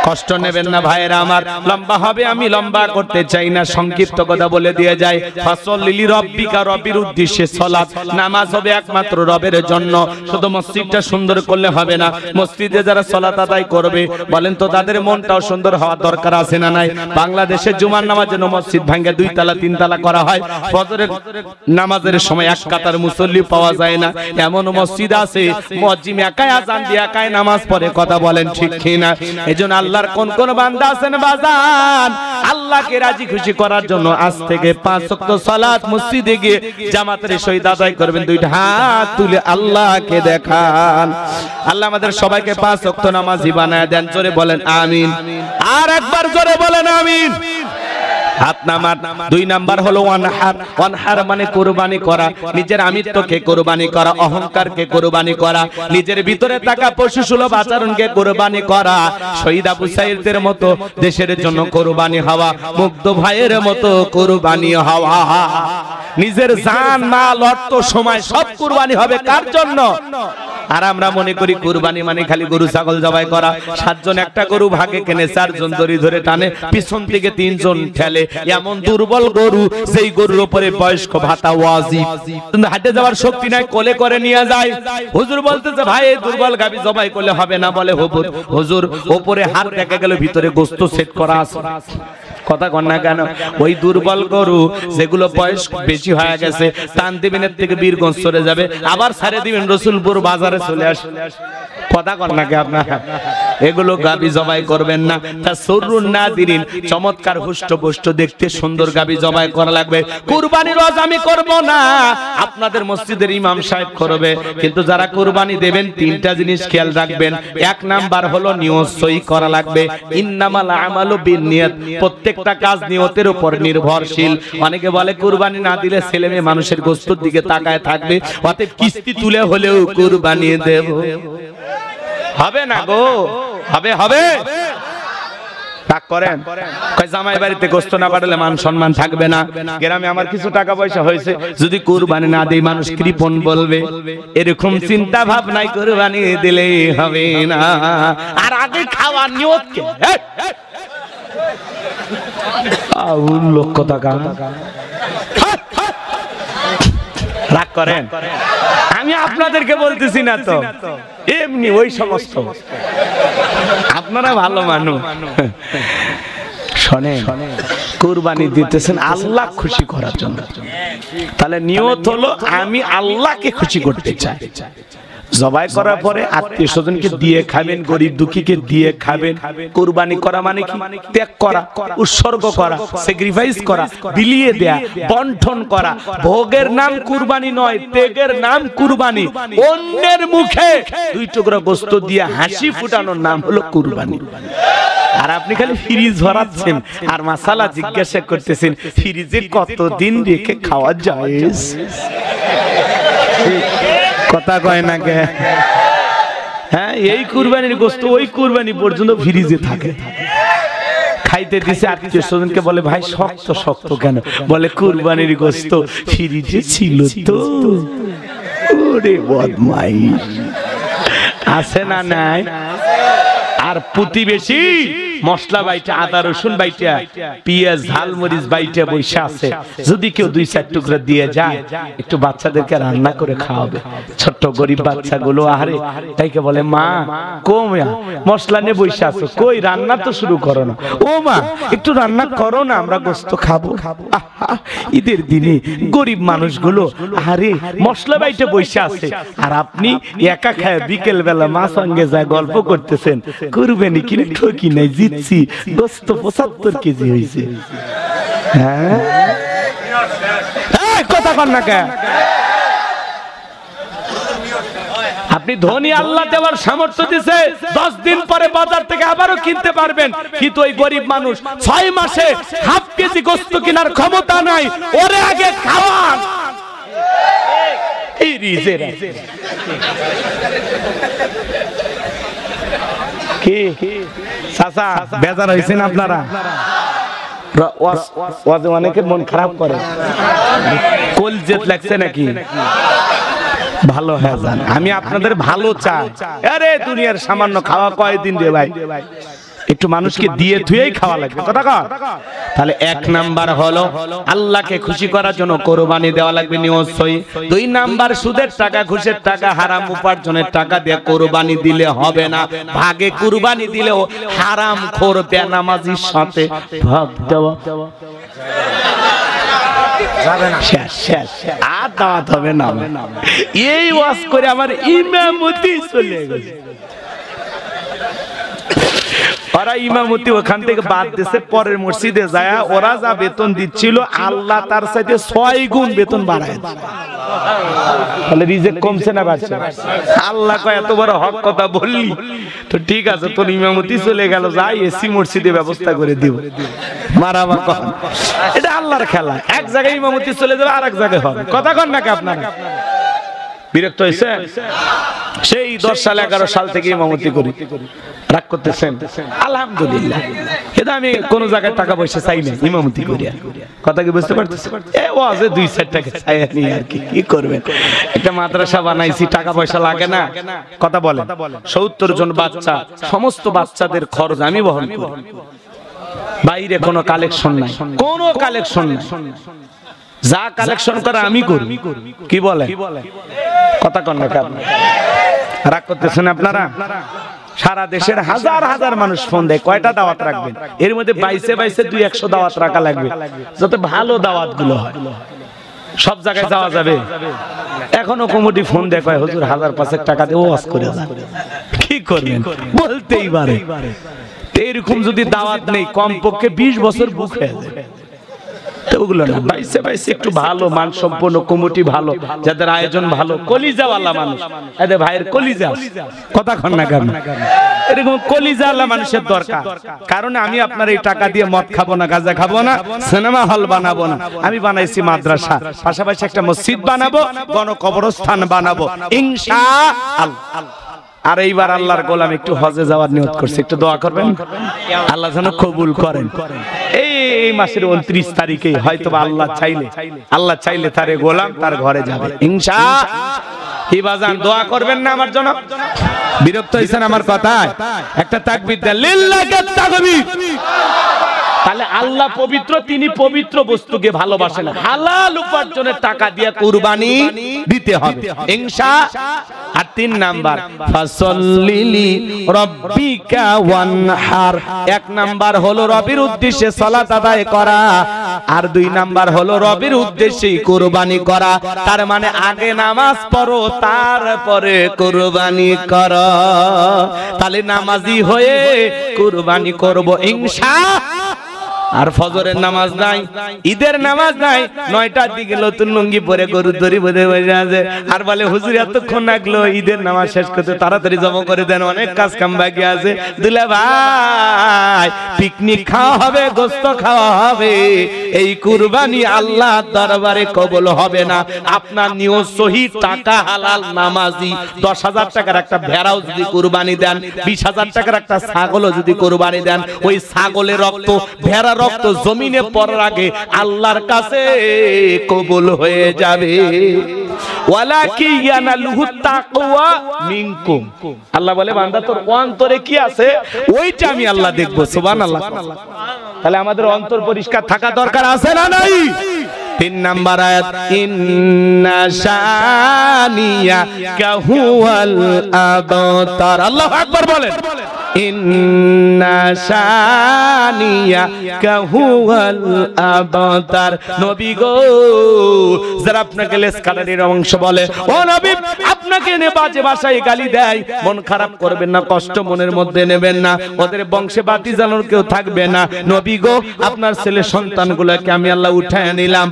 কষ্ট নেবেন না ভাইয়েরা আমার। লম্বা হবে, আমি লম্বা করতে চাই না, সংক্ষিপ্ত কথা বলে দিয়ে যায়। ফাসল্লি রব্বিকা, রবের উদ্দেশ্যে সালাত, নামাজ হবে একমাত্র রবের জন্য। শুধু মসজিদটা সুন্দর করলে হবে না, মসজিদে যারা সালাত আদায় করবে বলেন তো তাদের মনটাও সুন্দর হওয়ার দরকার আছে না নাই? বাংলাদেশে জুমার নামাজের জন্য মসজিদ ভাঙে 2 তলা 3 তলা করা হয়। ফজরের নামাজের সময় এক কাতার মুসল্লি পাওয়া যায় না, এমন মসজিদ আছে মুয়াজ্জিম একাই আযান দিয়ে একাই নামাজ পড়ে। কথা বলেন ঠিক কি না? এজন্য আল্লাহর কোন কোন বান্দা আছেন বাজান, আল্লাহকে রাজি খুশি করার জন্য আজ থেকে 5 ওয়াক্ত সালাত মসজিদে গিয়ে জামাতের সহিত আদায় করবেন। 2টা হাত তুলে আল্লাহকে দেখান। আল্লাহ আমাদের সবাইকে 5 ওয়াক্ত নামাজি বানায় দেন। জোরে বলেন আমিন। আর একবার জোরে বলেন আমিন। হাত নামান। 2 নাম্বার হলো ওয়ানহার। ওয়ানহার মানে কুরবানি করা, নিজের আমিত্বকে কুরবানি করা, অহংকারকে কুরবানি করা, নিজের ভিতরে থাকা পশুসুলভ আচরণকে কুরবানি করা। শহীদ আবু সাঈদের মতো দেশের জন্য কুরবানি হওয়া, মুগ্ধ ভাইয়ের মতো কুরবানি হওয়া। নিজের জান, মাল, অর্থ, সময় সব কুরবানি হবে কার জন্য? আর আমরা মনে করি কুরবানি মানে খালি গরু ছাগল জবাই করা। 7 জন একটা গরু ভাগে কেনে, 4 জন দড়ি ধরে টানে, পিছন থেকে 3 জন ঠেলে। এমন দুর্বল গরু, সেই গরুর উপরে বয়স্ক ভাতা ওয়াজিব। হাঁটে যাওয়ার শক্তি নাই, কোলে করে নিয়ে যায়। হুজুর বলতেছে ভাই এই দুর্বল গাবি জবাই করলে হবে না। বলে হুজুর উপরে হাত দেখা গেল, ভিতরে গোশত সেট করা আছে। কথা কন না কেন? ওই দুর্বল গরু যেগুলো বয়স বেশি হয়ে গেছে, টান দিবেন এর থেকে বীরগঞ্জ চলে যাবে, আবার ছেড়ে দিবেন রসুলপুর বাজারে চলে আসে। কথা কন না কে আপনারা? এগুলো গাবি জবাই করবেন না। তা সরুন না দিন, চমৎকার হুষ্টপুষ্ট দেখতে সুন্দর গাবি জবাই করা লাগবে। কুরবানির রোজ আমি করব না, আপনাদের মসজিদের ইমাম সাহেব করবে। কিন্তু যারা কুরবানি দেবেন 3টা জিনিস খেয়াল রাখবেন। 1 নাম্বার হলো নিয়ত সই করা লাগবে। ইন্নামাল আমালু বিন্নিয়াত, প্রত্যেকটা কাজ নিয়তের উপর নির্ভরশীল। অনেকে বলে কুরবানি না দিলে ছেলে মেয়ে মানুষের গোশতের দিকে তাকায় থাকবে, অতএব কিস্তি তুলে হলেও কুরবানি দেব। হবে না গো, হবে। রাগ করেন? কয় জামাই বাড়িতে গোশত না পাঠালে মান সম্মান থাকবে না। গ্রামে আমার কিছু টাকা পয়সা হয়েছে, যদি কুরবানি না দেই মানুষ কৃপণ বলবে। এরকম চিন্তা ভাবনায় কুরবানি দিলেই হবে না। আর আগে খাওয়ার নিয়ত কে? লক্ষ টাকা রাগ করেন? আমি আপনাদেরকে বলতেছি না তো, এমনি ওই সমস্ত আপনারা ভালো মানুষ শোনে কুরবানি দিতেছেন আল্লাহ খুশি করার জন্য। তাহলে নিয়ত হলো আমি আল্লাহকে খুশি করতে চাই। জবাই করার পরে আত্মীয় স্বজনকে দিয়ে খাবেন, গরিব দুঃখীকে দিয়ে খাবেন। কুরবানি করা মানে কি? ত্যাগ করা, উৎসর্গ করা, স্যাক্রিফাইস করা, বিলিয়ে দেয়া, বন্টন করা। ভোগের নাম কুরবানি নয়, ত্যাগের নাম কুরবানি। অন্যের মুখে 2 টুকরা গোশত দিয়ে হাসি ফুটানোর নাম হলো কুরবানি। আর আপনি খালি ফ্রিজ ভরাচ্ছেন আর মাসালা জিজ্ঞাসা করতেছেন ফ্রিজে কতদিন রেখে খাওয়া যায়। কথা কয় না কে? হ্যাঁ, এই কুরবানির গোশত ওই কুরবানি পর্যন্ত ফ্রিজে থাকে। খাইতে দিছে, আত্মীয় স্বজনকে বলে ভাই শক্ত শক্ত কেন? বলে কুরবানির গোশত ফ্রিজে ছিল তো। ওরে বদমাইশ, আছে না নাই? আর প্রতিবেশী মশলা বাইটা, আদা রসুন বাইটা, পেঁয়াজ ঝালমরিচ বাইটা বসে আছে, যদি কেউ 2-4 টুকরা দিয়ে যায় একটু বাচ্চাদেরকে রান্না করে খাওয়াবে। ছোট্ট গরিব বাচ্চাগুলো আহারে তাইকে বলে মা কম মশলা নিয়ে বসে আছো, কই রান্না তো শুরু করো না। ও মা একটু রান্না করো না, আমরা গোশত খাবো। ঈদের দিনে গরিব মানুষগুলো আহারে মশলা বাইটা বসে আছে, আর আপনি একা খায় বিকেল বেলা মা সঙ্গে যায় গল্প করতেছেন। কুরবানি কিনে ঠকি নাই, জিতছি, গোশত 75 কেজি হয়েছে। হ্যাঁ, কথা কন না কে? আপনি ধনী, আল্লাহ দেওয়ার সামর্থ্য দিছে, 10 দিন পরে বাজার থেকে আবারও কিনতে পারবেন, কিন্তু ওই গরিব মানুষ 6 মাসে হাফ কেজি গোশত কেনার ক্ষমতা নাই, ওরে আগে খাওয়ান। এই রিজের কি চাচা বেজার হয়েছেন আপনারা? অনেকের মন খারাপ করে, কলজেত লাগছে নাকি? ভালো হয়ে যান, আমি আপনাদের ভালো চাই। আরে দুনিয়ার সামান্য খাওয়া কয়দিন রে ভাই, একটু মানুষকে দিয়ে ধুয়েই খাওয়া লাগবে। কথা কর। তাহলে 1 নাম্বার হলো আল্লাহকে খুশি করার জন্য কোরবানি দেওয়া লাগবে নিশ্চয়ই। 2 নাম্বার সুদের টাকা, ঘুষের টাকা, হারাম উপার্জনের টাকা দিয়ে কোরবানি দিলে হবে না। ভাগে কোরবানি দিলেও হারাম খোর বেনামাজির সাথে ভাগ দেওয়া যাবে না। শেষ আর দাওয়াত হবে না। এই ওয়াজ করে আমার ইমামতি চলে গেছে। ওরা ইমামতি ওখান থেকে বাদ দিয়েছে, পরের মসজিদে যায় ওরা যা বেতন দিচ্ছিল আল্লাহ তার সাথে 6 গুণ বেতন বাড়ায়। তাহলে রিজেক্ট কমছে না বাড়ছে? আল্লাহ কয় এত বড় হক কথা বললি তো ঠিক আছে, তোর ইমামতি চলে গেল, যাই এসি মসজিদে ব্যবস্থা করে দিব। মারামা কন, এটা আল্লাহর খেলা। এক জায়গায় ইমামতি চলে যাবে, আর এক জায়গায় হবে। কথা কন নাকি আপনারা? বিরক্ত হয়েছে? সেই 10 সাল 11 সাল থেকে ইমামতি করি, রাগ করতেছেন? আলহামদুলিল্লাহ, কিন্তু আমি কোন জায়গায় টাকা পয়সা চাই না, ইমামতি করি। কথা কি বুঝতে পারতেছেন? এই ওয়াজে 2-4 টাকা চাই নি আর কি করবেন। একটা মাদ্রাসা বানাইছি, টাকা পয়সা লাগে না। কথা বলেন, 70 জন বাচ্চা, সমস্ত বাচ্চাদের খরচ আমি বহন করি। বাইরে কোনো কালেকশন নাই, কোনো কালেকশন নাই, যা কালেকশন করে আমি করি। কি বলে? কথা কন না কেন? রাগ করতেছেন আপনারা? সারা দেশের হাজার হাজার মানুষ ফোন দেয়, কয়টা দাওয়াত রাখবেন? এর মধ্যে 22 200 দাওয়াত রাখা লাগবে, যাতে ভালো দাওয়াত গুলো হয়। সব জায়গায় যাওয়া যাবে? এখনো কমিটি ফোন দেয়, কয় হুজুর 1000-5 টাকা দিয়ে ওয়াজ করে যান। কি করবেন? বলতেই পারে। এরকম যদি দাওয়াত নেই, কমপক্ষে 20 বছর বুক হয়ে যাবে। ওগুলো না, 22 একটু ভালো মানসম্পন্ন কমিটি, ভালো যাদের আয়োজন ভালো, কলিজাওয়ালা মানুষ, এদের ভাইয়ের কলিজা। কথা কন না কেন? এরকম কলিজাওয়ালা মানুষের দরকার। কারণ আমি আপনার এই টাকা দিয়ে মদ খাবো না, গাঁজা খাবো না, সিনেমা হল বানাবো না। আমি বানাইছি মাদ্রাসা, পাশাপাশি একটা মসজিদ বানাবো, গণকবরস্থান বানাবো ইনশাআল্লাহ। আর এইবার আল্লাহর গোলাম একটু হজে যাওয়ার নিয়ত করছে, একটু দোয়া করবেন আল্লাহ যেন কবুল করেন। এই মাসের 29 তারিখে হয়তো আল্লাহ চাইলে তারে গোলাম তার ঘরে যাবে ইনশাআল্লাহ। কি বাজান, দোয়া করবেন না আমার জন্য? বিরক্ত হইছেন আমার কথায়? একটা তাকবীর দেন, লিল্লাহি তাকবীর। তাহলে আল্লাহ পবিত্র, তিনি পবিত্র বস্তুকে ভালোবাসেন। হালাল উপার্জনের টাকা দিয়ে কুরবানি দিতে হবে ইনশাআল্লাহ। আর 3 নাম্বার, ফাসাল্লিলি রাব্বিকা ওয়ানহার। 1 নাম্বার হলো রবের উদ্দেশ্যে সালাত আদায় করা, আর 2 নাম্বার হলো রবের উদ্দেশ্যে কুরবানি করা। তার মানে আগে নামাজ পড়ো, তারপরে কুরবানি করো। তাহলে নামাজি হয়ে কুরবানি করব ইনশাআল্লাহ। আর ফজরের নামাজ নাই, ঈদের নামাজ নাই, 9টার দিকে নতুন লুঙ্গি পরে গরুর দড়ি বেঁধে বসে আছে আর বলে হুজুর এতক্ষণ লাগলো ঈদের নামাজ শেষ করতে, তাড়াতাড়ি জমা করে দেন, অনেক কাজ কাম বাকি আছে। দুলা ভাই পিকনিক খাওয়া হবে, গোশত খাওয়া হবে, এই কুরবানি আল্লাহর দরবারে কবুল হবে না। আপনার নিয়ত সহি, টাকা হালাল, নামাজি, 10,000 টাকার একটা ভেড়াও যদি কুরবানি দেন, 20,000 টাকার একটা ছাগলও যদি কুরবানি দেন, ওই ছাগলের রক্ত, ভেড়ার রক্ত জমিনে পড়ার আগে আল্লাহর কাছে কবুল হয়ে যাবে। ওয়ালাকি ইয়ানালুহু তাকওয়া মিনকুম, আল্লাহ বলে বান্দা তোর অন্তরে কি আছে ওইটা আমি আল্লাহ দেখব। সুবহানাল্লাহ। তাহলে আমাদের অন্তর পরিষ্কার থাকা দরকার আছে না নাই? 3 নাম্বার আয়াত, ইন্না শানিয়া কাহুয়াল আবতার। আল্লাহু আকবার বলেন। ইন্না শানিয়া কাহুয়াল আবতার। নবী গো, যারা আপনাকে লেসকালারির অংশ বলে, ও নবী আপনাকে নে বাজে ভাষায় গালি দেয়, মন খারাপ করবেন না, কষ্ট মনের মধ্যে নেবেন না, ওদের বংশে বাতি জ্বালানোর কেউ থাকবে না। নবী গো, আপনার ছেলে সন্তানগুলোকে আমি আল্লাহ উঠায় নিলাম।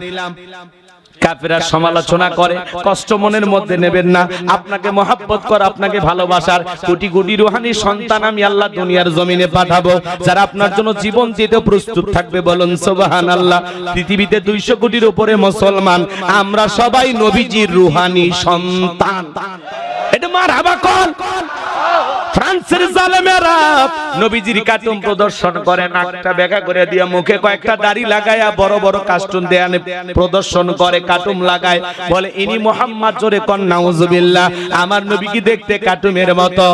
কাফেররা সমালোচনা করে, কষ্ট মনের মধ্যে নেবেন না, আপনাকে মহব্বত করে, আপনাকে ভালোবাসার কোটি কোটি রূহানি সন্তান আমি আল্লাহ দুনিয়ার জমিনে পাঠাবো, যারা আপনার জন্য জীবন দিতে প্রস্তুত থাকবে। বলুন সুবহানাল্লাহ। পৃথিবীতে 200 কোটির উপরে মুসলমান, আমরা সবাই নবীজির রূহানি সন্তান। এটা মারহাবা কোন? ফ্রান্সের জালেমেরা নবীজির কার্টুন প্রদর্শন করে, নাকটা বেঁকা করে দিয়া, মুখে কয়েকটা দাড়ি লাগায়া, বড় বড় কার্টুন দেয়ানে প্রদর্শন করে, কার্টুন লাগায়, বলে ইনি মুহাম্মদ। জোরে কোন নাউজুবিল্লাহ। আমার নবী কি দেখতে কার্টুনের মতো?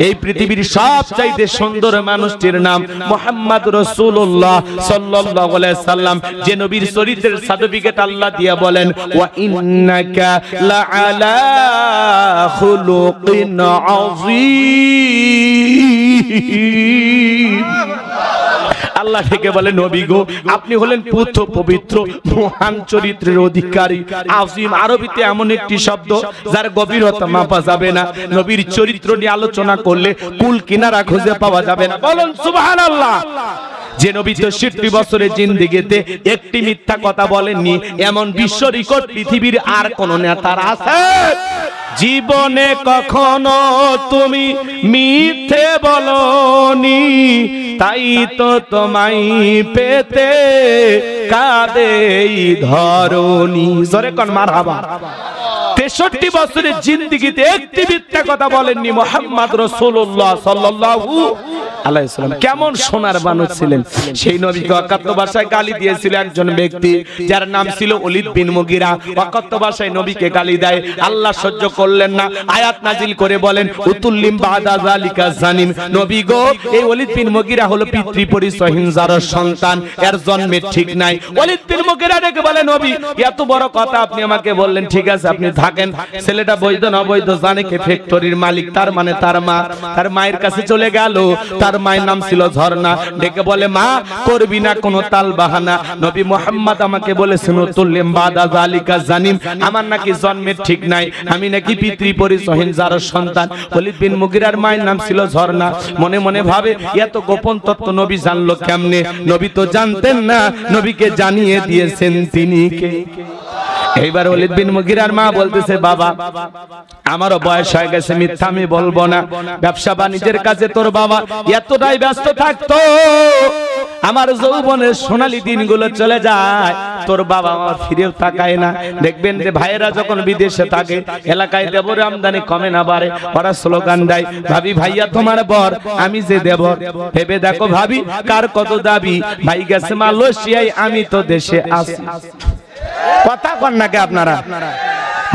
এই পৃথিবীর সবচাইতে সুন্দর মানুষটির নাম মুহাম্মদ রাসূলুল্লাহ সাল্লাল্লাহু আলাইহি সাল্লাম, যে নবীর চরিত্রের সার্টিফিকেট আল্লাহ দিয়া বলেন, ওয়া ইন্নাকা লাআলা খুলুকিন আযীম। আল্লাহ থেকে বলে, নবী গো আপনি হলেন পুত্র পবিত্র, মহান চরিত্রের অধিকারী। আযীম আরবিতে এমন একটি শব্দ যার গভীরতা মাপা যাবে না। নবীর চরিত্র নিয়ে আলোচনা করলে কুল কিনারা খুঁজে পাওয়া যাবে না। বলুন সুবহানাল্লাহ। যে নবী 63 বছরের জিন্দেগিতে একটি মিথ্যা কথা বলেননি, এমন বিশ্ব রেকর্ড পৃথিবীর আর কোন নেতার আছে? জীবনে কখনো তুমি মিথ্যে বলনি, তাই তো তোমায় পেতে কাঁদে এই ধরনী। জোরে কোন মারহাবা। 63 বছরের জিন্দেগিতে একটি মিথ্যা কথা বলেননি মুহাম্মদ রাসূলুল্লাহ সাল্লাল্লাহু আলাইহি সাল্লাম। কেমন সোনার বানর ছিলেন সেই নবীকে অকাত্য ভাষায় গালি দিয়েছিল একজন ব্যক্তি, যার নাম ছিল ওলীদ বিন মুগীরা। অকাত্য ভাষায় নবীকে গালি দেয়, আল্লাহ সহ্য করলেন না, আয়াত নাজিল করে বলেন, উতুল্লিম বাদা যালিকা জানিম। নবী গো, এই ওলীদ বিন মুগীরা হলো পিতৃ পরিচয়হীন যার সন্তান, এর জন্মের ঠিক নাই। ওলীদ বিন মুগীরা ডেকে বলে, নবী এত বড় কথা আপনি আমাকে বললেন, ঠিক আছে আপনি থাকেন, ছেলেটা বৈধ না অবৈধ জানে কে? ফ্যাক্টরির মালিক, তার মানে তার মা। তার মায়ের কাছে চলে গেল, তার মায়ের নাম ছিল ঝর্ণা। ডেকে বলে, মা করবি না কোনো তাল বাহানা, নবী মুহাম্মদ আমাকে বলেছেন তুল্লিম বাদা যালিকা জানিম, আমার নাকি জন্মের ঠিক নাই, আমি নাকি পিতৃ পরিচয়হীন যার সন্তান। ওলীদ বিন মুগীরার মায়ের নাম ছিল ঝর্ণা। মনে মনে ভাবে, এত গোপন তত্ত্ব নবী জানলো কেমনে? নবী তো জানতেন না, নবীকে জানিয়ে দিয়েছেন তিনি কে। এইবার ওলীদ বিন মুগীরার মা বলতেছে, বাবা আমারও বয়স হয়ে গেছে, মিথ্যা আমি বলবো না, ব্যবসা বাণিজ্যের কাজে তোর বাবা এতটাই ব্যস্ত থাকতো, আমার যৌবনের সোনালী দিনগুলো চলে যায়, তোর বাবা আমার ফিরেও তাকায় না। দেখবেন যে ভাইয়েরা যখন বিদেশে থাকে, এলাকায় দেবর আমদানি কমে না বাড়ে, ওরা স্লোগান দেয়, ভাবি ভাইয়া তোমার বর, আমি যে দেব। ভেবে দেখো ভাবি কার কত দাবি, ভাই গেছে মালয়েশিয়ায়, আমি তো দেশে আছি। কথা কন নাকি আপনারা?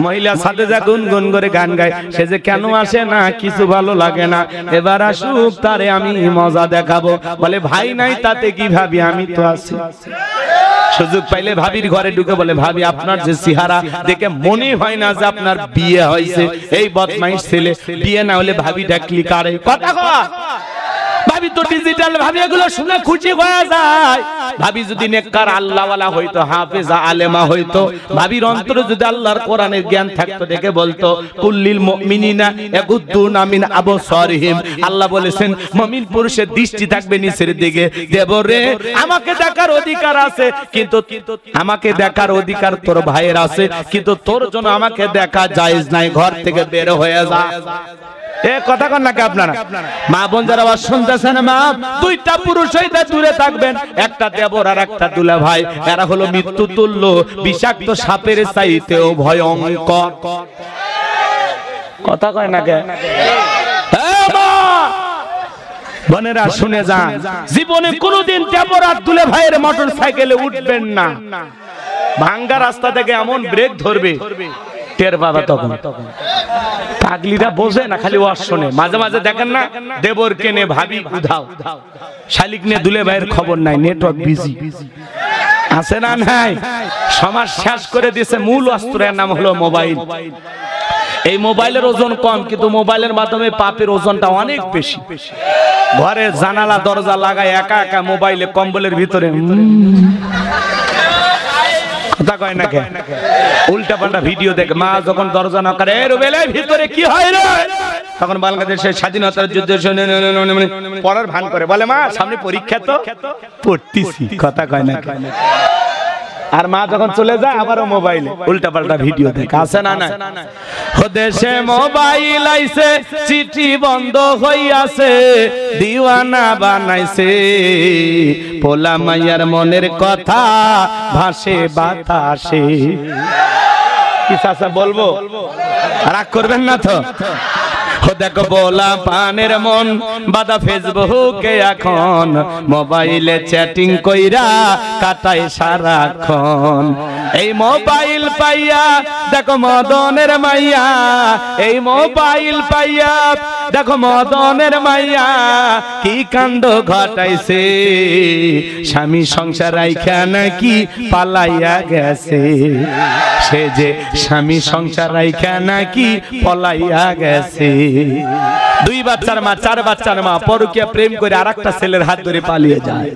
মহিলা সাথে যা গুনগুন করে গান গায়, সে যে কেন আসে না, কিছু ভালো লাগে না, এবার আসুক তারে আমি মজা দেখাবো। বলে ভাই নাই তাতে কি, ভাবি আমি তো আছি। সুযোগ পাইলে ভাবির ঘরে ঢুকে বলে, ভাবি আপনার যে চেহারা দেখে মনে হয় না যে আপনার বিয়ে হয়েছে। এই বদমাইশ ছেলে, বিয়ে না হলে ভাবি ডাকলি কারে? কথা কয় ভাবি তো ডিজিটাল ভাবি এগুলো শুনে খুশি হয়ে যায়। ভাবি যদি নেককার আল্লাহওয়ালা হইতো, হাফেজা আলেমা হইতো, ভাবির অন্তরে যদি আল্লাহর কোরআনের জ্ঞান থাকতো, দেখে বলতো কুল্লিল মুমিনিনা ইয়াগুদ্দুনা মিন আবসারিহিম। আল্লাহ বলেছেন মুমিন পুরুষের দৃষ্টি থাকবে নিচের দিকে। দেবরে আমাকে দেখার অধিকার আছে, কিন্তু আমাকে দেখার অধিকার তোর ভাইয়ের আছে, কিন্তু তোর জন্য আমাকে দেখা জায়েজ নাই, ঘর থেকে বের হয়ে যা। এ কথা কন নাকি আপনারা? মা বোন যারা আওয়াজ শুনতেছেন, মা দুইটা পুরুষ হইতে দূরে থাকবেন, একটা দেবর আর একটা দুলা ভাই। এরা হলো মৃত্যু তুল্য, বিষাক্ত সাপের চাইতেও ভয়ঙ্কর। কথা কয় না কে? বোনেরা শুনে যান, জীবনে কোনোদিন দেবর আর দুলা ভাইয়ের মোটর সাইকেলে উঠবেন না। ভাঙ্গা রাস্তা থেকে এমন ব্রেক ধরবে, টের পাবা তখন। পাগলিরা বোঝে না, খালি ওয়াজ শোনে। মাঝে মাঝে দেখেন না, দেবর কেনে ভাবি উধাও, শালিক নিয়ে দুলে ভাইয়ের খবর নাই, নেটওয়ার্ক বিজি আছে না নাই? সমাজ শেষ করে দিয়েছে। মূল অস্ত্রের নাম হলো মোবাইল। এই মোবাইলের ওজন কম, কিন্তু মোবাইলের মাধ্যমে পাপের ওজনটা অনেক বেশি। ঘরের জানালা দরজা লাগায় একা একা মোবাইলে কম্বলের ভিতরে কথা কয় না কে? উল্টা পাল্টা ভিডিও দেখে। মা যখন দরজা না করে, রুবেলের ভিতরে কি হয় রে, তখন বাংলাদেশের স্বাধীনতার যুদ্ধ পড়ার ভান করে, বলে মা সামনে পরীক্ষা তো পড়তেছি। কথা কয় না কে? আর মা যখন চলে যায় আবারও মোবাইলে উল্টা পাল্টা ভিডিও দেখে। আছে না না? দেশে মোবাইল আইছে, চিঠি বন্ধ হইয়াছে, দিওয়ানা বানাইছে, পোলা মাইয়ার মনের কথা ভাসে বাতাসে। কি চাচা বলবো? রাগ করবেন না তো? দেখো বলা পানের মন বাদা ফেসবুকে এখন, মোবাইলে চ্যাটিং কইরা কাটায় সারাক্ষণ। এই মোবাইল পাইয়া দেখো মদনের মাইয়া, এই মোবাইল পাইয়া দেখো মদনের মাইয়া কি কাণ্ড ঘটাইছে, স্বামী সংসার রাইখা নাকি পালাইয়া গেছে, সে যে স্বামী সংসার রাইখা নাকি পলাইয়া গেছে। দুই বাচ্চার মা, চার বাচ্চার মা পরকীয়া প্রেম করে আরেকটা ছেলের হাত ধরে পালিয়ে যায়।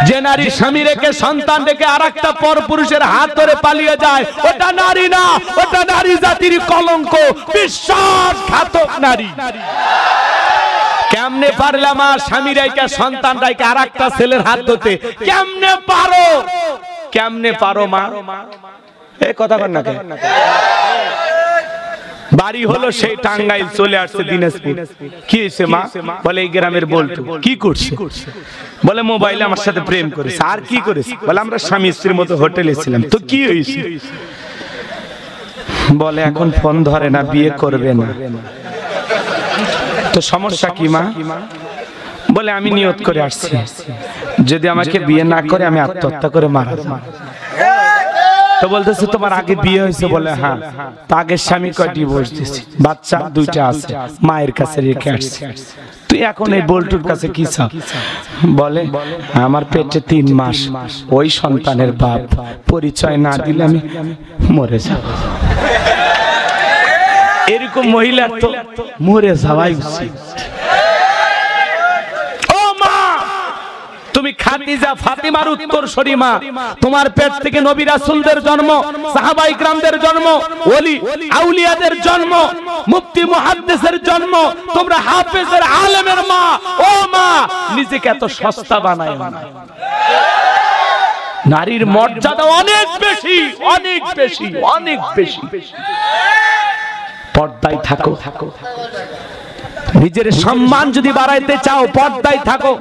যে নারী স্বামী রেখে সন্তান রেখে আরেকটা পরপুরুষের হাত ধরে পালিয়ে যায়, ওটা নারী না, ওটা নারী জাতির কলঙ্ক, বিশ্বাসঘাতক নারী। কেমনে পারলাম আর স্বামী রেখে সন্তান রেখে আরেকটা ছেলের হাত ধরতে? কেমনে পারো? কেমনে পারো মা? এই কথা কন না কেন? বাড়ি হলো সেই টাঙ্গাইল, চলে আসছে দিনাজপুর। কি হয়েছে মা? বলে এই গ্রামের বলটু। কি করছে? বলে মোবাইলে আমার সাথে প্রেম করেছে। আর কি করেছে? বলে আমরা স্বামী স্ত্রীর মতো হোটেলে ছিলাম। তো কি হয়েছে? বলে এখন ফোন ধরে না, বিয়ে করবে না। তো সমস্যা কি মা? বলে আমি নিয়ত করে আসছি, যদি আমাকে বিয়ে না করে আমি আত্মহত্যা করে মারা যাব। তো বলতেছে তোমার আগে বিয়ে হয়েছে? বলে হ্যাঁ। তো আগের স্বামী কয় ডিভোর্স দিয়েছি, বাচ্চা দুইটা আছে, মায়ের কাছে রেখে আসছে। তুই এখন এই বল্টুর কাছে কি চাও? বলে আমার পেটে 3 মাস, ওই সন্তানের বাপ, পরিচয় না দিলে আমি মরে যাব। এরকম মহিলা তো মরে যাওয়াই উচিত। তুমি খাদিজা ফাতিমার উত্তরসূরি মা, তোমার পেট থেকে নবী রাসূলদের জন্ম, সাহাবায়ে কিরামদের জন্ম, ওলি আউলিয়াদের জন্ম, মুফতি মুহাদ্দিসের জন্ম, তোমরা হাফেজের আলেমের মা। ও মা, নিজেকে এত সস্তা বানায় না। নারীর মর্যাদা অনেক বেশি, অনেক বেশি, অনেক বেশি। পর্দায় থাকো। নিজের সম্মান যদি বাড়াইতে চাও, পর্দায় থাকো।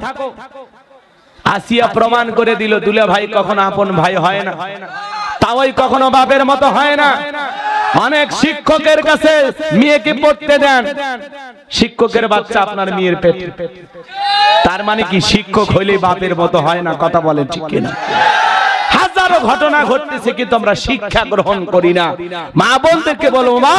আসিয়া প্রমাণ করে দিল দুলা ভাই কখনো আপন ভাই হয় না, তাওই কখনো বাপের মতো হয় না। অনেক শিক্ষকের কাছে মেয়েকে পড়তে দেন, শিক্ষকের বাচ্চা আপনার মেয়ের পেটে। তার মানে কি শিক্ষক হইলে বাপের মতো হয় না? কথা বলেন ঠিক কিনা? হাজারো ঘটনা ঘটতেছে, কিন্তু আমরা শিক্ষা গ্রহণ করি না। মা বোনদেরকে বলো, মা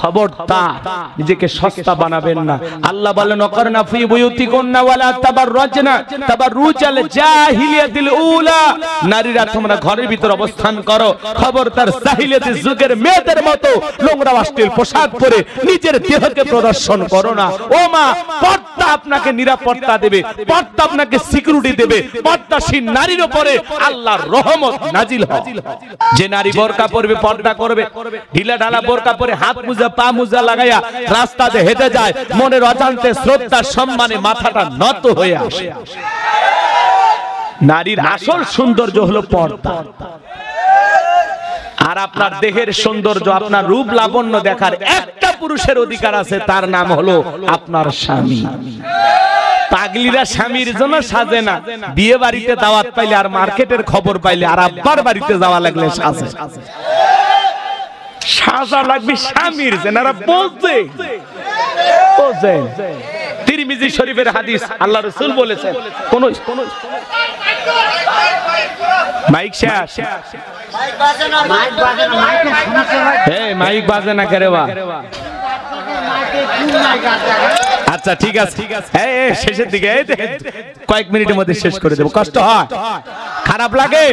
খবরদার নিজেকে সস্তা বানাবেন না। আল্লাহ বলেন ওয়াকারনা ফি বুয়ুতিকুন্না ওয়ালা তাবাররাজনা তাবাররুজাল জাহিলিয়াতিল উলা, নারীরা তোমরা ঘরের ভিতর অবস্থান করো, খবরদার জাহিলিয়াতের যুগের মেয়েদের মতো নোংরা অশ্লীল পোশাক পরে নিজের দেহকে প্রদর্শন করো না। ও মা, পর্দা আপনাকে নিরাপত্তা দেবে, পর্দা আপনাকে সিকিউরিটি দেবে, পর্দাশীল নারীর উপরে আল্লাহর রহমত নাজিল হয়। যে নারী বোরকা পরবে, পর্দা করবে, ঢিলা ঢালা বোরকা পরে হাত মুজা পা মুজা লাগাইয়া রাস্তাতে হেঁটে যায়, মনের অজান্তে শ্রদ্ধা সম্মানে মাথাটা নত হয়ে আসে। নারীর আসল সৌন্দর্য হলো পর্দা। আর আপনার দেহের সৌন্দর্য, আপনার রূপ লাবণ্য দেখার একটা পুরুষের অধিকার আছে, তার নাম হলো আপনার স্বামী। পাগলিরা স্বামীর জন্য সাজে না, বিয়ে বাড়িতে দাওয়াত পাইলে আর মার্কেটের খবর পাইলে আর আব্বার বাড়িতে যাওয়া লাগলে সাজে। সাজা লাগবে স্বামীর, যেনারা বলছে তিরমিজি শরীফের হাদিস, আল্লাহ রাসূল বলেছেন কোন মাইক শেষ, মাইক বাজে না করে বা। আচ্ছা ঠিক আছে, শেষের দিকে কয়েক মিনিটের মধ্যে শেষ করে দেবো। কষ্ট হয়, খারাপ লাগে,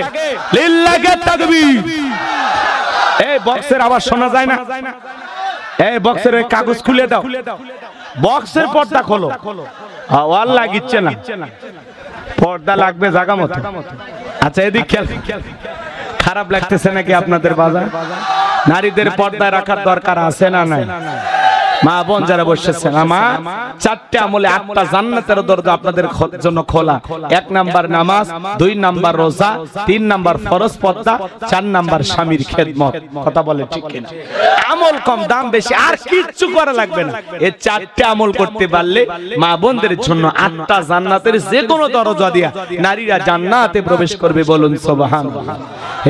লিল্লাহি তাকবীর। এই বক্সের আওয়াজ শোনা যায় না, এই বক্সের কাগজ খুলে দাও, বক্সের পর্দা খোলো। ওয়াল লাগিচ্ছে না, পর্দা লাগবে জায়গা মতো। আচ্ছা এদিক খেয়াল, খারাপ লাগতেছে নাকি আপনাদের বাজার? নারীদের পর্দা রাখার দরকার আছে না নাই? মা বোন যারা বসেছেন, আমার চারটি আমলে 8টা জান্নাতের দরজা আপনাদের জন্য খোলা। 1 নাম্বার নামাজ, 2 নাম্বার রোজা, 3 নাম্বার ফরজ পর্দা, 4 নাম্বার স্বামীর খেদমত। কথা বলে ঠিক কিনা? আমল কম দাম বেশি, আর কিচ্ছু করা লাগবে না। এই 4টে আমল করতে পারলে মা বোনদের জন্য 8টা জান্নাতের যে কোনো দরজা দিয়া নারীরা জান্নাতে প্রবেশ করবে। বলুন সুবহানাল্লাহ।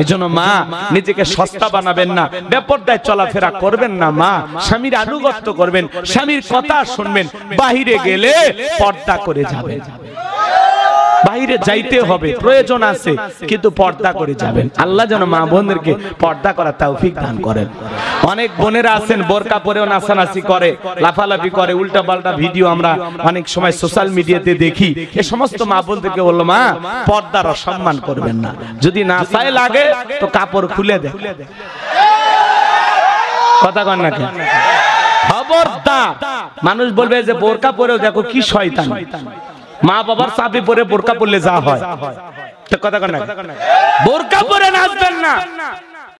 এজন্য মা, নিজেকে সস্তা বানাবেন না, বেপরদায় চলাফেরা করবেন না। মা, স্বামীর আনুগত্য করবেন, স্বামীর কথা শুনবেন, বাহিরে গেলে পর্দা করে যাবেন। বাইরে যাইতে হবে, প্রয়োজন আছে, কিন্তু পর্দা করে যাবেন। আল্লাহ যেন মা বোনদেরকে পর্দা করার তৌফিক দান করেন। অনেক বোনেরা আছেন বোরকা পরেও নাচানাচি করে, লাফালাফি করে, উল্টা পাল্টা ভিডিও আমরা অনেক সময় সোশ্যাল মিডিয়াতে দেখি। এই সমস্ত মা বোনদেরকে বললো, মা, পর্দার অসম্মান করবেন না, যদি নাচায় লাগে তো কাপড় খুলে দেন। কথা কন না কেন? খবরদার, মানুষ বলবে যে বোরকা পরেও দেখো কি শয়তান। মা বাবার চাপে পরে বোরকা পরলে যা হয়, কথা কন না, বোরকা পরে নাচবেন না।